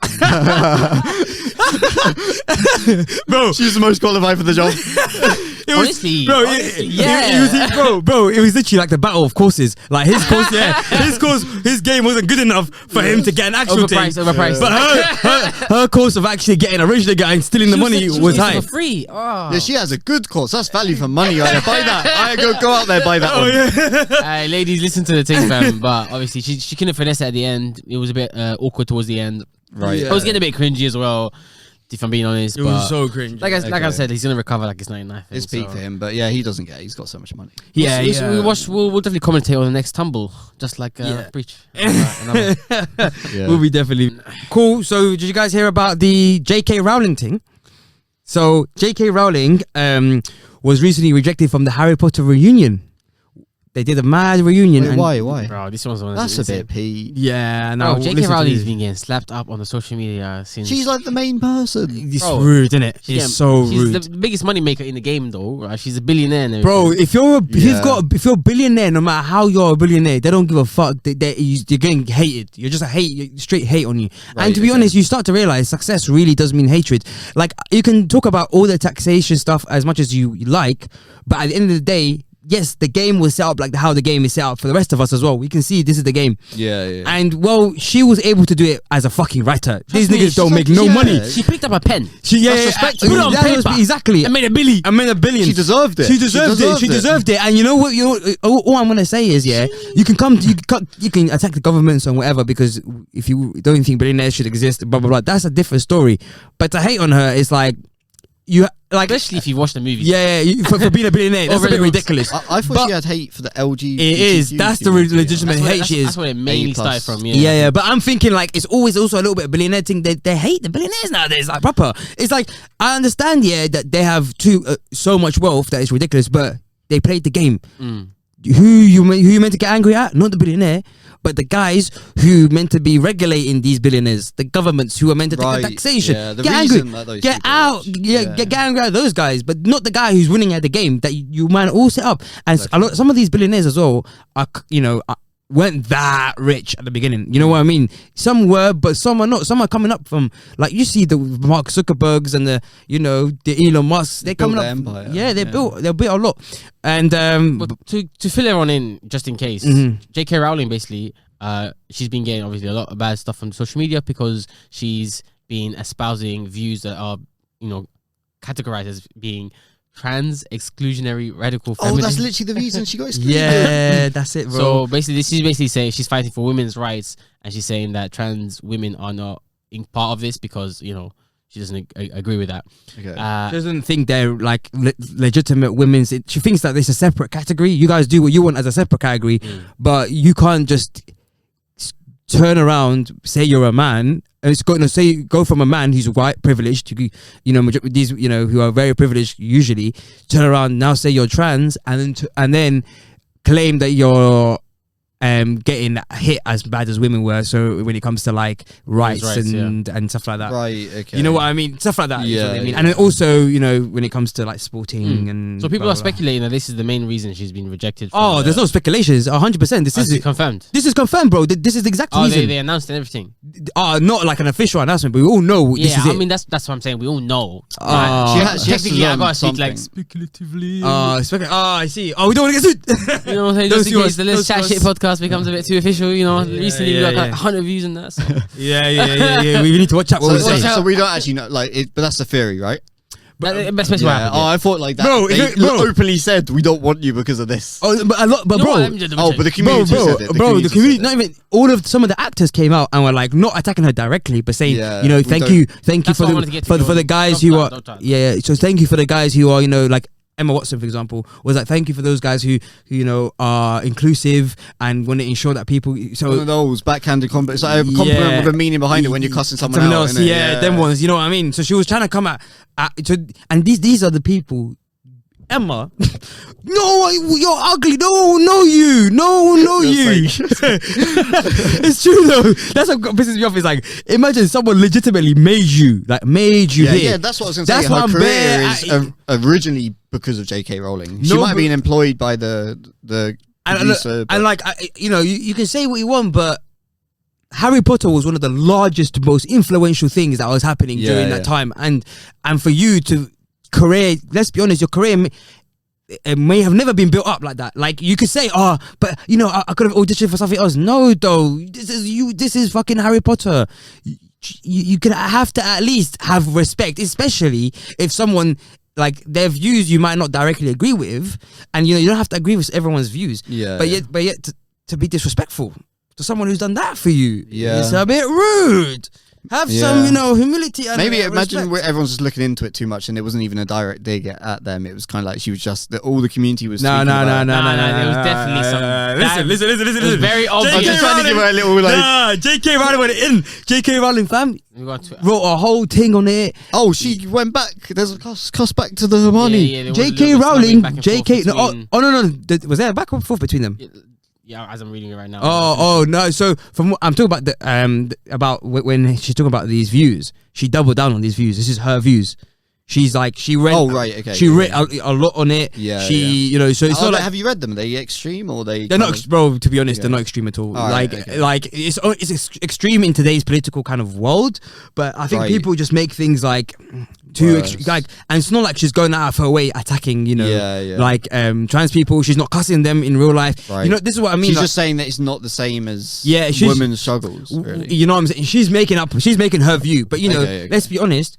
Bro, She's the most qualified for the job. it was, Honestly, bro, yeah. It was literally like the battle of courses. Like his course, his game wasn't good enough for him to get an actual thing. Overpriced. But her course of actually getting a original guy and stealing the money was high. for free. Oh. Yeah, she has a good course. That's value for money right there. Buy that. I go out there, buy that one. Yeah. Ladies, listen to the thing, fam. But obviously, she couldn't finesse it at the end. It was a bit awkward towards the end. Right. Yeah. I was getting a bit cringy as well, if I'm being honest. It was so cringe. Like I Okay. said, he's gonna recover like it's 99. It's peak for him, but yeah, he doesn't get it. He's got so much money. Yeah, We'll definitely commentate on the next tumble, just like Breach. Yeah. We'll be definitely cool. So, did you guys hear about the J.K. Rowling thing? So, J.K. Rowling was recently rejected from the Harry Potter reunion. They did a mad reunion. Wait, why? Bro, this one's one. That's a bit peak. Yeah, no. Bro, J.K. Rowling's been getting slapped up on the social media since. She's like the main person. It's Bro, rude, isn't it? Yeah, It's so she's rude. the biggest money maker in the game, though. Right? She's a billionaire. And Bro, everything. if you're a billionaire, no matter how you're a billionaire, they don't give a fuck. You're getting hated. You're just straight hate on you. Right, And to be honest, you start to realize success really does mean hatred. Like, you can talk about all the taxation stuff as much as you like, but at the end of the day, yes, the game was set up like how the game is set up for the rest of us as well. We can see this is the game. Yeah. And well, she was able to do it as a fucking writer. These me, niggas don't she's make like- no yeah. money. She picked up a pen. That's respectful. Put it on paper. Exactly. And made a billion. I made a billion. She deserved it. She deserved it. And you know what? All I'm gonna say is, yeah, you can attack the governments and whatever, because if you don't think billionaires should exist, blah blah blah, that's a different story. But to hate on her is like, you like, Especially if you watch the movie. for being a billionaire, that's a bit ridiculous. I thought But she had hate for the LGBT. it is. That's the legitimate hate she is. That's where it mainly A+. started from. Yeah. But I'm thinking like it's always also a little bit of billionaire thing. They hate the billionaires nowadays, like proper. It's like, I understand, yeah, that they have so much wealth that it's ridiculous, but they played the game. Who you meant to get angry at? Not the billionaire, but the guys who meant to be regulating these billionaires, the governments who are meant to take the taxation. Yeah, the get reason angry, that those get people out, watch. get angry at those guys, but not the guy who's winning at the game that you man all set up. And some of these billionaires as well are, weren't that rich at the beginning. You know what I mean? Some were, but some are not. Some are coming up from, like, you see the Mark Zuckerbergs and the Elon Musks. They're coming built up. their empire. Yeah, they built a lot. And But to fill everyone in, just in case, J.K. Rowling basically, she's been getting obviously a lot of bad stuff on social media because she's been espousing views that are, categorized as being trans, exclusionary, radical Oh, feminism. that's literally the reason she got excluded. yeah, that's it, bro. So basically, she's basically saying she's fighting for women's rights, and she's saying that trans women are not in part of this because she doesn't agree with that. Okay. She doesn't think they're like legitimate women's. She thinks that it's a separate category. You guys do what you want as a separate category, but you can't just turn around, say you're a man, and it's going to go from a man who's white privileged to these who are very privileged usually, turn around now say you're trans, and then claim that you're getting hit as bad as women were. So when it comes to like rights and stuff like that, right? Okay, you know what I mean, stuff like that. Yeah, what I mean. And then also, you know, when it comes to like sporting and so people blah, are blah, blah. speculating that this is the main reason she's been rejected. Oh, there's no speculations. 100%. This is confirmed. This is confirmed, bro. This is the exact reason. They announced and everything. Not like an official announcement, but we all know this is it. I mean that's what I'm saying. We all know. she has Technically, I gotta speak something. like speculatively. I see. Oh, we don't want to get sued. You know what I'm saying? Just in case the Let's Chat Shit podcast becomes a bit too official, you know. Recently we got like 100 views on that. So. Yeah. We need to watch out what we say. So we don't actually know, like, but that's the theory, right? That's what happened. I thought like that. Bro, they openly said we don't want you because of this. Oh, but but the community said it. The community, not even all of some of the actors came out and were like not attacking her directly, but saying, you know, thank you for the guys who are, So thank you for the guys who are, you know, like Emma Watson, for example, was like, thank you for those guys who you know are inclusive and want to ensure that people. So one of those backhanded compliments, like a compliment with a meaning behind it when you're cussing someone else. Them ones, you know what I mean. So she was trying to come and these are the people. Emma, no, you're ugly. No, you. It's true though. That's what pisses me off. Is like, imagine someone legitimately made you here. Yeah, that's what I was going to say. Her career is originally because of J.K. Rowling. She might have been employed by the producer. And like, you know, you can say what you want, but Harry Potter was one of the largest, most influential things that was happening during that time, and for you to career, let's be honest, your career may have never been built up like that. Like you could say, but you know, I could have auditioned for something else. No, though, this is fucking Harry Potter. You could have to at least have respect, especially if someone like their views you might not directly agree with, and you know you don't have to agree with everyone's views. But yet to be disrespectful to someone who's done that for you, it's a bit rude. Have some, you know, humility. And maybe imagine where everyone's just looking into it too much, and it wasn't even a direct dig at them. It was kind of like she was just all the community was. No. There was definitely some. Listen. It was very obvious. I'm just trying to give her a little like. J.K. Rowling went in. J.K. Rowling fam wrote a whole thing on it. Oh, she went back. There's a cost back to the Hermione. J.K. Rowling. J.K. No. Was there a back and forth between them? Yeah, as I'm reading it right now. Oh no! So from what I'm talking about about when she's talking about these views, she doubled down on these views. This is her views. She's like she read. Oh right, okay. She read a lot on it. Yeah. You know, so it's not like. Have you read them? Are they extreme or they're not, bro? To be honest, they're not extreme at all. Like it's extreme in today's political kind of world, but I think people just make things like too extreme. Like, and it's not like she's going out of her way attacking, you know, like trans people. She's not cussing them in real life. Right. You know, this is what I mean. She's just saying that it's not the same as women's struggles. Really. You know what I'm saying? She's making her view, but you know, let's be honest.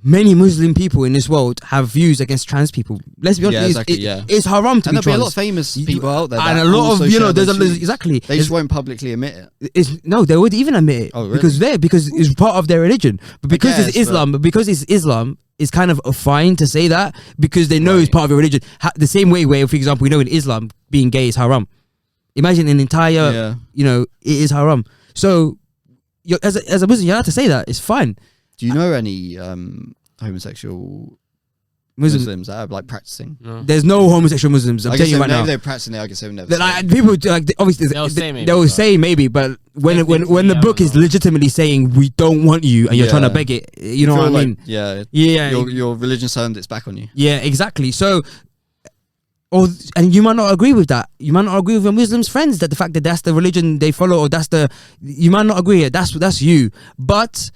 Many Muslim people in this world have views against trans people. Let's be honest, it's haram to be trans. And there'll be a lot of famous people out there, and a lot of, you know, there's exactly. They just won't publicly admit it. They would even admit it. Oh, really? because it's part of their religion. But because it's Islam, it's kind of fine to say that because they know it's part of your religion. The same way where, for example, we know in Islam being gay is haram. Imagine an entire, you know, it is haram. So, as a Muslim, you have to say that it's fine. Do you know any homosexual Muslims that are like practicing? No. There's no homosexual Muslims. I'm telling you right now. They're practicing it. I guess they would never. Like, people like obviously they'll say maybe, but when the book is legitimately saying we don't want you and you're trying to beg it, you know what I mean? Yeah. Your religion turned its back on you. Yeah, exactly. So. And you might not agree with that. You might not agree with your Muslims friends that the fact that that's the religion they follow, or you might not agree. That's you, but.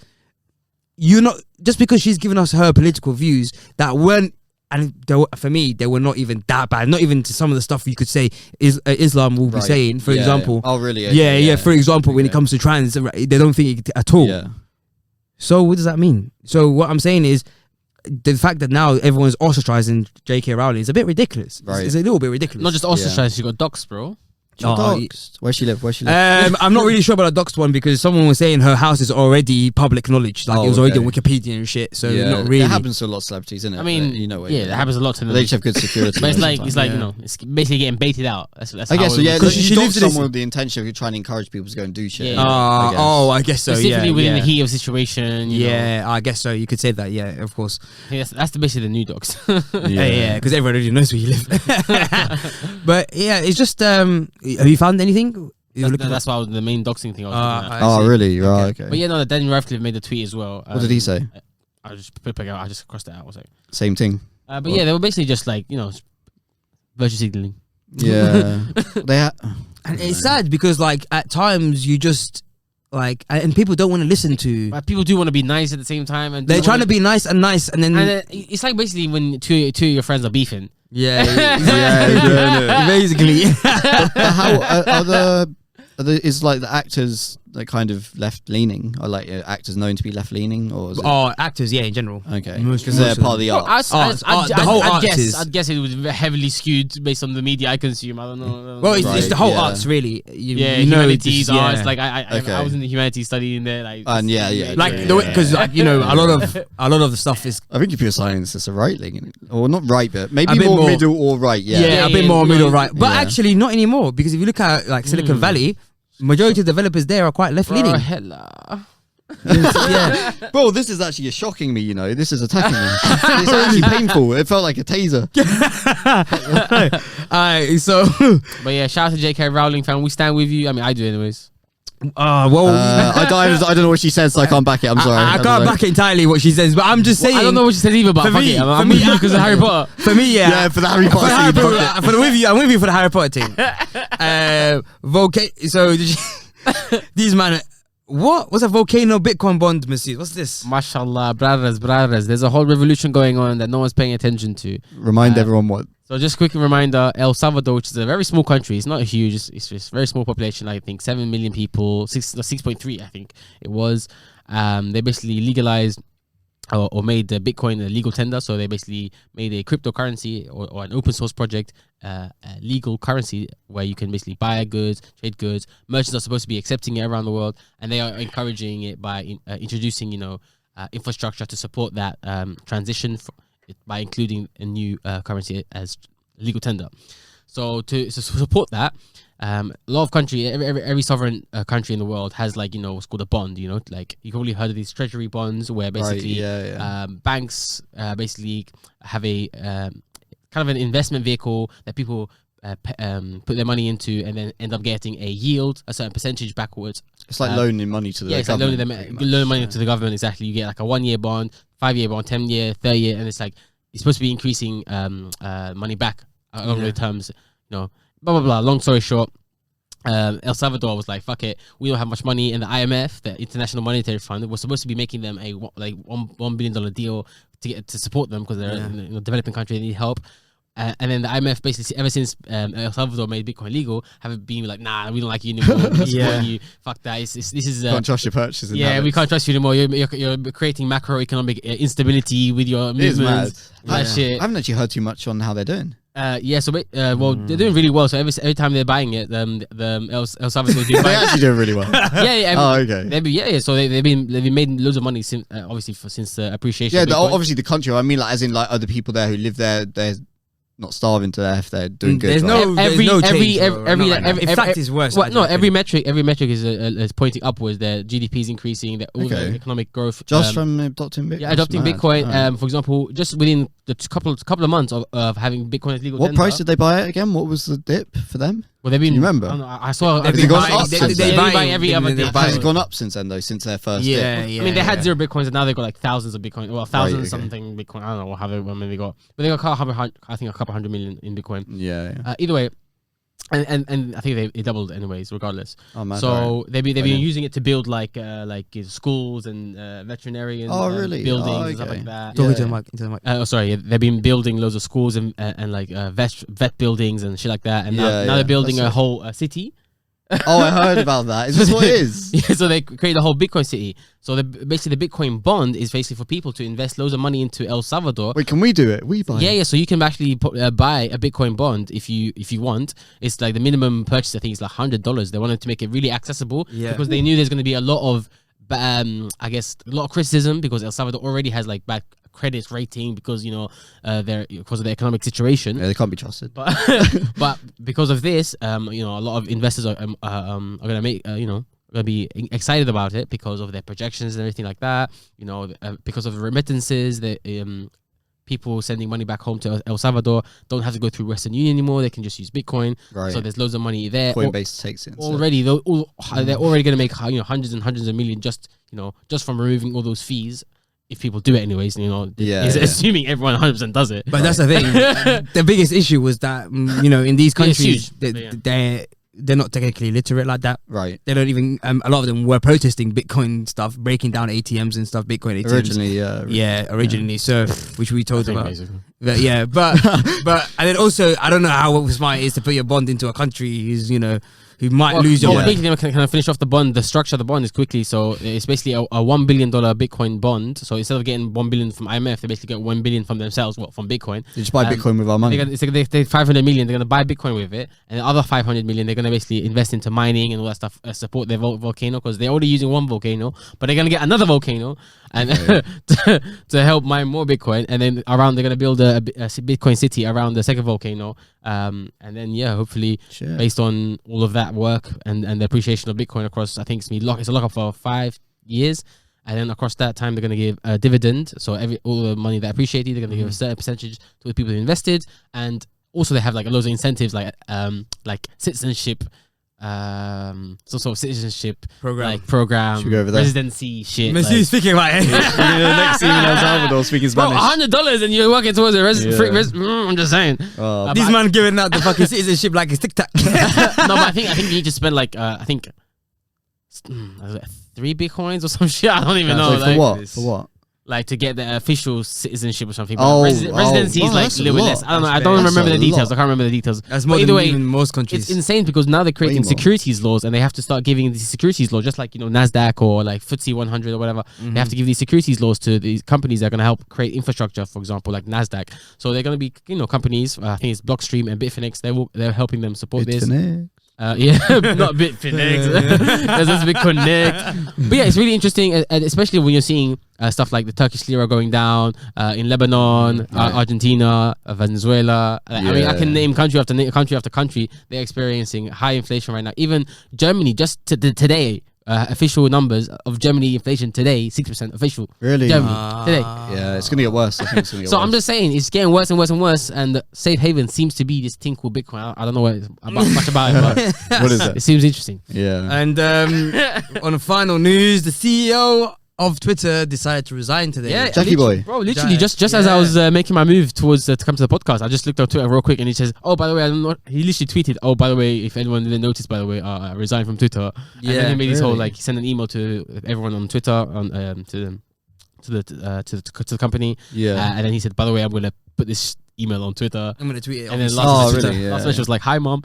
You're not just because she's given us her political views that weren't, and for me they were not even that bad. Not even to some of the stuff you could say Islam will be saying, for example. Oh really? Yeah. For example, when it comes to trans, they don't think it at all. Yeah. So what does that mean? So what I'm saying is the fact that now everyone's ostracizing J.K. Rowling is a bit ridiculous. Right. It's a little bit ridiculous. Not just ostracized, she got doxed, bro. Where she live? I'm not really sure about the doxed one because someone was saying her house is already public knowledge. Like it was already on Wikipedia and shit. So not really. It happens to a lot of celebrities, isn't it? I mean, you know, that happens a lot to them. They just have good security. But it's like you know, it's basically getting baited out. That's I guess so. Yeah, because she lives someone with the intention of trying to encourage people to go and do shit. I guess so. Specifically within the heat of situation. Yeah, I guess so. You could say that. Yeah, of course. That's basically the new docs. Yeah, because everyone already knows where you live. But yeah, it's just. Have you found anything? That's why the main doxing thing I was looking at. Oh, really? Right. Okay. But yeah, no, Daniel Radcliffe made the tweet as well. What did he say? I just crossed it out. I was like, Same thing. but yeah, they were basically just like virtue signaling. Yeah. And it's sad because like at times you just like, and people don't want to listen to. But people do want to be nice at the same time, and they're trying to be nice, and then it's like basically when two of your friends are beefing. Yeah, basically. How is like the actors like kind of left leaning, or like actors known to be left leaning, or is it? Actors, yeah, in general. Okay, because they're part of the arts. I'd guess it was heavily skewed based on the media I consume. I don't know. Well, it's the whole arts, really. Humanities, arts. Like I was in the humanities studying there, like because a lot of the stuff is. I think computer science is a right leaning, or not right, but maybe more middle or right. Yeah, a bit more middle right, but actually not anymore, because if you look at like Silicon Valley. Majority of developers there are quite left-leaning. Yeah, bro, this is actually shocking me. This is attacking me. It's actually painful. It felt like a taser. Alright, but yeah, shout out to J.K. Rowling, fan. We stand with you. I mean, I do, anyways. I don't know what she says, so I can't back it. I'm sorry. I can't back it entirely what she says, but I'm just saying. I don't know what she says either, but fuck it. I'm with you because of Harry Potter. For me, yeah. For the Harry Potter. I'm with you for the Harry Potter thing. So these man. What's a volcano Bitcoin bond, Monsieur? What's this? Mashallah, brothers. There's a whole revolution going on that no one's paying attention to. Remind everyone what. So just a quick reminder, El Salvador, which is a very small country, it's not huge, it's just a very small population, I think 7 million people, 6.3 I think it was. They basically legalized or made the Bitcoin a legal tender, so they basically made a cryptocurrency or an open source project, a legal currency where you can basically buy goods, trade goods. Merchants are supposed to be accepting it around the world, and they are encouraging it by introducing, infrastructure to support that transition by including a new currency as legal tender. So to support that, a lot of every sovereign country in the world has what's called a bond. Like you probably heard of these treasury bonds, where basically banks basically have a kind of an investment vehicle that people put their money into, and then end up getting a yield, a certain percentage backwards. It's like loaning money to the government. It's like loaning money to the government. Exactly. You get like a 1-year bond, 5-year bond, 10-year, 30-year, and it's like you're supposed to be increasing money back along the terms. Blah blah blah. Long story short, El Salvador was like, "Fuck it, we don't have much money," and the IMF, the International Monetary Fund, was supposed to be making them a $1 billion deal to support them because they're a developing country, they need help. And then the IMF basically, ever since El Salvador made Bitcoin legal, have been like, nah, we don't like you anymore. You. Fuck that. This is can't trust your purchases. We can't trust you anymore. You're creating macroeconomic instability with your movements. Shit. I haven't actually heard too much on how they're doing. They're doing really well. So every time they're buying it, the El Salvador they're actually doing really well. Okay. So they've been made loads of money since since the appreciation. Yeah, obviously the country. I mean, like as in like other people there who live there. They're not starving to death. They're doing good. In fact, it's worse. Every metric is pointing upwards. Their GDP is increasing. The economic growth from adopting Bitcoin. Yeah, adopting Bitcoin. For example, just within the couple of months of having Bitcoin as legal. What price did they buy it again? What was the dip for them? Well, they've been. Do you remember? I saw. They've gone up since then. Buying every other dip. Has it gone up since then though? Since their first dip? I mean, they had 0 Bitcoins and now they've got like thousands of Bitcoin. Well, thousands something Bitcoin. I don't know how many they got, but they got I think a couple hundred million in Bitcoin. Either way. And I think they doubled anyways, regardless. Oh man! So they've been using it to build like schools and veterinarian buildings and stuff like that. They've been building loads of schools and like vet buildings and shit like that. And now they're building a whole city. Oh, I heard about that. Is this what it is? Yeah, so they created a whole Bitcoin city. So basically the Bitcoin bond is basically for people to invest loads of money into El Salvador. Wait, can we do it? We buy it? Yeah, so you can actually buy a Bitcoin bond if you want. It's like the minimum purchase, I think, is like $100. They wanted to make it really accessible because they knew there's going to be a lot of, criticism because El Salvador already has like bad credit rating because because of the economic situation. Yeah, they can't be trusted. But because of this, a lot of investors are gonna make gonna be excited about it because of their projections and everything like that. Because of the remittances, people sending money back home to El Salvador don't have to go through Western Union anymore. They can just use Bitcoin. Right. So there's loads of money there. Coinbase takes it. Already, they're already going to make hundreds and hundreds of millions just from removing all those fees. If people do it anyways, assuming everyone 100% does it. But that's the thing. The biggest issue was that in these countries they're not technically literate like that. Right. They don't even. A lot of them were protesting Bitcoin stuff, breaking down ATMs and stuff. Bitcoin ATMs. Originally. So, which we told about. Basically. But yeah, but and then also, I don't know how smart it is to put your bond into a country who's who might lose your money. Quickly, can I finish off the bond? The structure of the bond is quickly. So it's basically a $1 billion Bitcoin bond. So instead of getting $1 billion from IMF, they basically get $1 billion from themselves, from Bitcoin. They just buy Bitcoin with our money. They 500 million. They're gonna buy Bitcoin with it, and the other 500 million they're gonna basically invest into mining and all that stuff. Support their volcano because they're already using one volcano, but they're gonna get another volcano and to help mine more Bitcoin. And then around they're gonna build a Bitcoin city around the second volcano. And then hopefully based on all of that work and the appreciation of Bitcoin across, I think it's a lockup for 5 years, and then across that time they're going to give a dividend. So all the money that appreciated, they're going to give a certain percentage to the people who invested, and also they have like loads of incentives like citizenship. Some sort of citizenship program, Should we go over there? residency shit. Messi speaking about it. The next scene in El Salvador speaking Spanish. $100 and you're working towards a I'm just saying. These man giving out the fucking citizenship like it's TikTok. No, but I think you need to spend like 3 Bitcoins or some shit. I don't even know. For what? Like to get the official citizenship or something. Oh, residency is like a little bit less. I don't know. I don't remember the details. I can't remember the details. That's more than even most countries. It's insane because now they're creating securities laws and they have to start giving these securities laws, just like NASDAQ or like FTSE 100 or whatever. They have to give these securities laws to these companies that are going to help create infrastructure, for example, like NASDAQ. So they're going to be companies. I think it's Blockstream and Bitfinex. They're helping them support this. Not Bitfinex. There's this big connect. But yeah, it's really interesting, especially when you're seeing stuff like the Turkish lira going down in Lebanon, Argentina, Venezuela. I mean, I can name country after country. They're experiencing high inflation right now. Even Germany, just today. Official numbers of Germany inflation today, 6% official. Really? Germany today. Yeah, it's gonna get worse. I think it's gonna get so worse. I'm just saying, it's getting worse and worse and worse. And safe haven seems to be this thing called Bitcoin. I don't know much about it, but what is it? It seems interesting. Yeah. And on the final news, the CEO of Twitter decided to resign today. Yeah, Jackie boy. Bro, literally, just as I was making my move towards to come to the podcast, I just looked on Twitter real quick and he says, "Oh, by the way, he literally tweeted, oh, by the way, if anyone didn't notice, by the way, I resigned from Twitter." And then he made his whole he sent an email to everyone on Twitter to the company. Yeah. And then he said, "By the way, I'm gonna put this email on Twitter. I'm gonna tweet it." And then obviously. last message was like, "Hi, mom."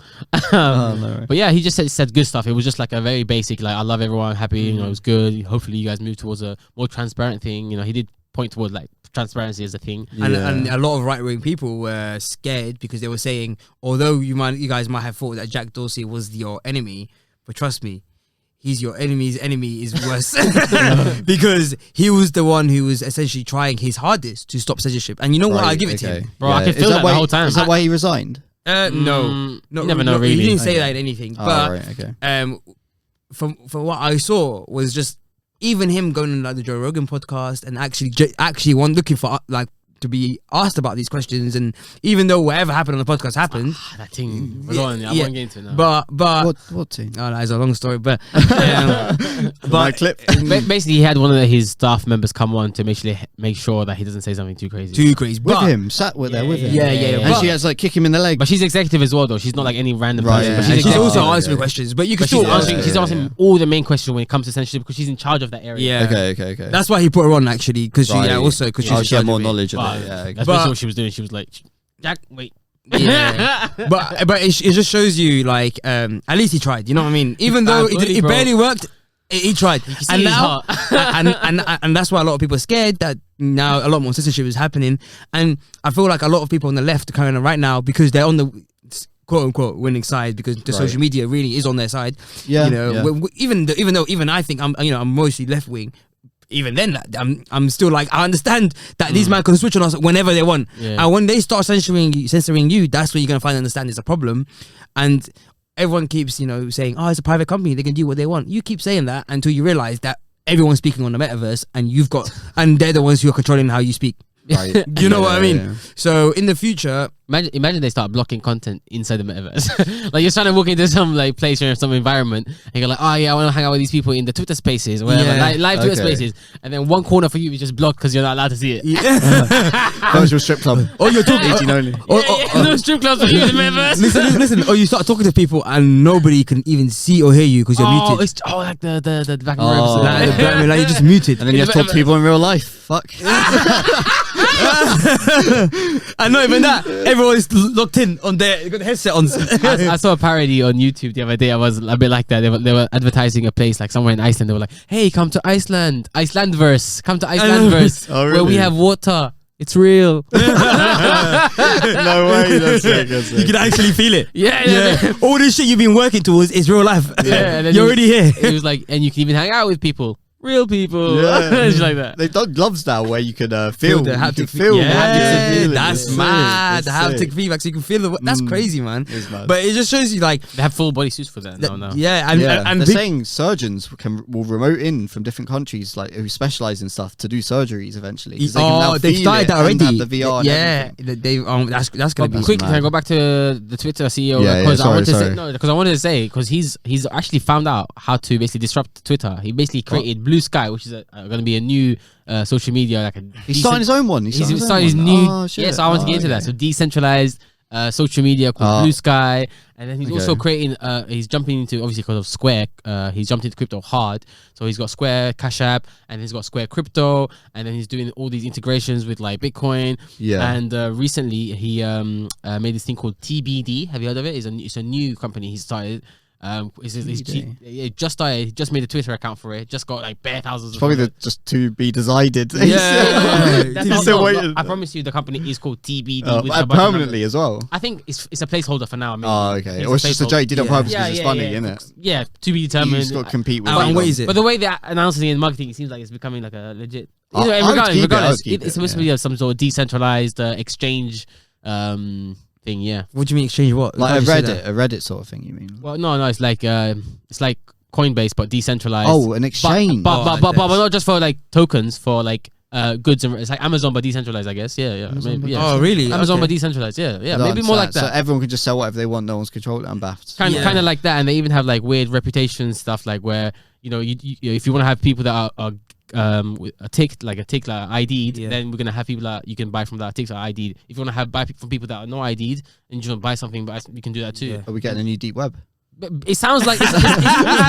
No. But yeah, he just said good stuff. It was just like a very basic, like, I love everyone, happy, it was good. Hopefully you guys move towards a more transparent thing. He did point towards like transparency as a thing. And a lot of right-wing people were scared because they were saying, although you guys might have thought that Jack Dorsey was your enemy, but trust me, he's your enemy's enemy is worse. Because he was the one who was essentially trying his hardest to stop censorship. And you know what? I'll give it to him. Bro, I can feel that the whole time. Is that why he resigned? No. You never know, really. He didn't say that in anything. But okay. From what I saw was just even him going on like the Joe Rogan podcast and actually one looking for like to be asked about these questions, and even though whatever happened on the podcast happened, that thing. I won't get into it now. But what thing? Oh, that's a long story. But but clip. Basically, he had one of his staff members come on to make sure that he doesn't say something too crazy. With him, sat with there with him. Yeah. And she has like kick him in the leg. But she's executive as well, though. She's not like any random person. But she's also answering questions. But you can still she's answering all the main questions when it comes to censorship because she's in charge of that area. Yeah. Okay. That's why he put her on actually because she had more knowledge of it. Yeah. That's basically what she was doing. She was like, Jack, wait. Yeah. but it just shows you like at least he tried. You know what I mean? Even though it barely worked, he tried. And now and that's why a lot of people are scared that now a lot more censorship is happening. And I feel like a lot of people on the left are kind of right now because they're on the quote unquote winning side because the social media really is on their side. Yeah. Even though I think I'm mostly left wing. Even then, I'm still like, I understand that these men can switch on us whenever they want. Yeah. And when they start censoring you, that's when you're going to understand it's a problem. And everyone keeps, saying, oh, it's a private company. They can do what they want. You keep saying that until you realize that everyone's speaking on the metaverse and and they're the ones who are controlling how you speak. Right. You know what I mean? Yeah. So in the future, Imagine they start blocking content inside the metaverse. Like you're trying to walk into some like place or some environment, and you're like, oh yeah, I want to hang out with these people in the Twitter Spaces, or whatever, Yeah. live Twitter Spaces, and then one corner for you is just blocked because you're not allowed to see it. Virtual strip club. oh, you're talking. 18 only. No strip clubs for you in the metaverse. Listen. Oh, you start talking to people and nobody can even see or hear you because you're muted. It's like the back Oh. room. Like you're just muted. And then you have to talk to people in real life. Fuck. And not even that. Everyone's locked in on they got the headset on. I saw a parody on YouTube the other day. I was a bit like that. They were advertising a place like somewhere in Iceland. They were like, "Hey, come to Iceland, Icelandverse. Come to Icelandverse, Oh, where we really? have water. It's real." No way. That's sick. You can actually feel it. Yeah. All this shit you've been working towards is real life. Yeah, and then You're already here. It was like, and you can even hang out with people. Real people. Yeah. It's like that. They've done gloves now where you can feel the you haptic can feel the haptic feeling. that's It's sick. mad. It's The haptic sick. feedback, so you can feel the. That's crazy, man. It's mad. But it just shows you like, They have full body suits for that now. yeah, and Yeah, and they're big- saying surgeons will remote in from different countries, like who specialize in stuff, to do surgeries eventually. 'Cause they can now they've feel started it that and already. have the VR. Yeah, And everything. they that's gonna be Quick, mad. can I go back to the Twitter CEO? Yeah, Because sorry, I wanted to say sorry. no, because I wanted to say because he's actually found out how to basically disrupt Twitter. He basically created Blue Sky, which is going to be a new social media. Like He's starting his own one. He's starting his new. Oh, shit. Yeah, so I want to get into that. So decentralized social media called Blue Sky, and then he's also creating. He's jumping into, obviously because of Square. He's jumped into crypto hard. So he's got Square Cash App, and he's got Square Crypto, and then he's doing all these integrations with like Bitcoin. Yeah. And recently he made this thing called TBD. Have you heard of it? It's a new company he started. He just started. He just made a Twitter account for it. Just got like bare thousands. It's probably just to be decided. That's He's not- still no, waiting. I promise you, the company is called TBD. Oh, with a bunch of permanently numbers. as well. I think it's a placeholder for now. Maybe. Oh, okay. It's Or it's just a placeholder. joke. He did it on Yeah. purpose because it's funny, isn't it? Yeah, to be determined. He's got to compete with. And Elon. what is it? But the way they're announcing it in marketing, it seems like it's becoming like a legit. I would keep it, I would keep It's it, supposed to be some sort of decentralized exchange thing. Yeah. What do you mean exchange? What? Like How a do you say that? Reddit sort of thing. You mean? Well, no, it's like Coinbase but decentralized. Oh, an exchange. But not just for like tokens, for like goods, and it's like Amazon but decentralized, I guess. Yeah. Maybe, yeah. Oh, really? Amazon Okay. but decentralized. Yeah. I don't Maybe more like understand. that. So everyone can just sell whatever they want. No one's controlling it. I'm baffed. Kind Yeah. of like that, and they even have like weird reputation stuff, like where you if you want to have people that are a tick like ID'd, then we're gonna have people that you can buy from that ticks are ID'd. If you want to buy from people that are not ID'd and you want to buy something, but you can do that too. Yeah. Are we getting a new deep web? But it sounds like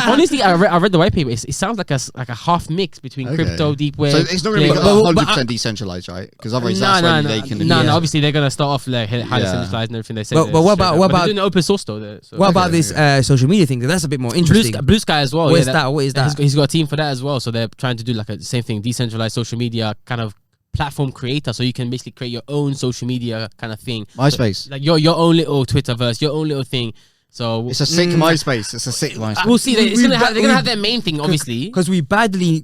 honestly, I read the white paper. It sounds like a half mix between Okay. crypto, deep web. So it's not going to be But- 100% decentralized, right? Because otherwise that's when they can. No, Yeah. obviously they're gonna start off like highly Yeah. centralized and everything they say. But what about they're doing open source though? There, so. What about this social media thing? That's a bit more interesting. Blue Sky as well? What yeah, is that? What is that? He's got a team for that as well. So they're trying to do like a same thing, decentralized social media kind of platform creator. So you can basically create your own social media kind of thing. MySpace. So, like your own little Twitterverse, your own little thing. So It's a sick MySpace. It's a sick MySpace. we'll see. They're gonna we- have their main thing, obviously. Because we badly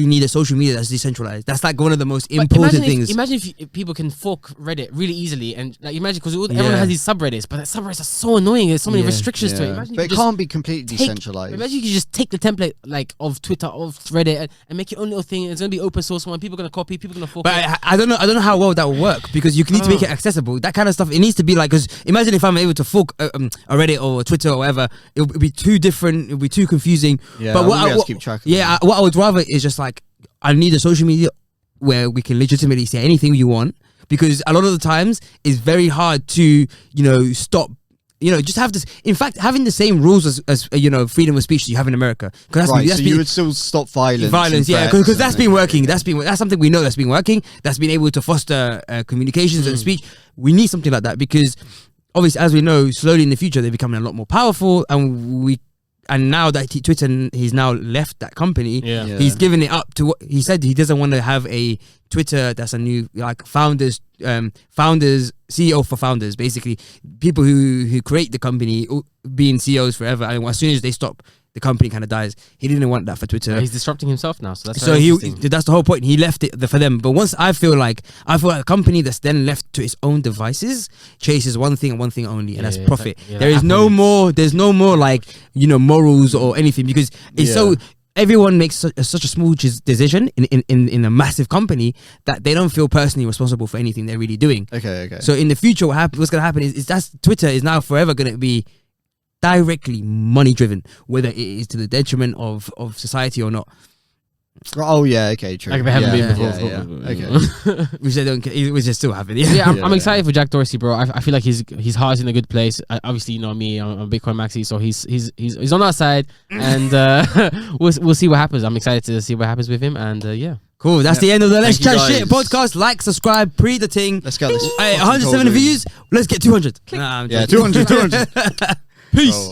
need a social media that's decentralized. That's like one of the most But important things. Imagine if people can fork Reddit really easily, and like imagine because everyone has these subreddits, but the subreddits are so annoying. There's so many restrictions to it. Imagine But you it could can't be completely take- decentralized. Imagine you could just take the template like of Twitter, of Reddit, and make your own little thing. It's gonna be open source one. People are gonna copy. People are gonna fork. But it. I don't know how well that will work because you need to make it accessible. That kind of stuff. It needs to be like, because imagine if I'm able to fork a Reddit or a Twitter or whatever, it would be too different. It would be too confusing. Yeah, but I wouldn't be able to keep track of it. what I would rather is just like, I need a social media where we can legitimately say anything you want, because a lot of the times it's very hard to stop. Just have this. In fact, having the same rules as freedom of speech that you have in America. Right, so you would still stop violence. Violence, and yeah, threats because that's and been everything. working. That's something we know that's been working. That's been able to foster communications and speech. We need something like that because, obviously, as we know, slowly in the future they're becoming a lot more powerful, and now that Twitter, he's now left that company. Yeah. He's given it up to what he said. He doesn't want to have a Twitter that's a new founders CEO for founders, basically people who create the company being CEOs forever, and as soon as they stop, the company kind of dies. He didn't want that for Twitter. He's disrupting himself now, so that's So very interesting. that's the whole point. He left it for them. But once I feel like a company that's then left to its own devices chases one thing and one thing only, and that's profit. Like, There is Apple no is. more. There's no more morals or anything, because it's so. everyone makes such a small decision in a massive company that they don't feel personally responsible for anything they're really doing. Okay. So in the future, what's going to happen is that Twitter is now forever going to be directly money driven, whether it is to the detriment of society or not. Oh yeah, okay, true. Like they haven't been before. Okay. Which they don't. Which is still happening. Yeah, I'm excited for Jack Dorsey, bro. I feel like his heart's in a good place. Obviously, you know me, I'm a Bitcoin maxi, so he's on our side, and we'll see what happens. I'm excited to see what happens with him, and yeah. Cool. That's the end of the Let's Thank Chat you, Shit guys. podcast. Like, subscribe, pre the ting. Let's get this. 107 views. Let's get 200. Nah, I'm Yeah, joking. 200. Peace.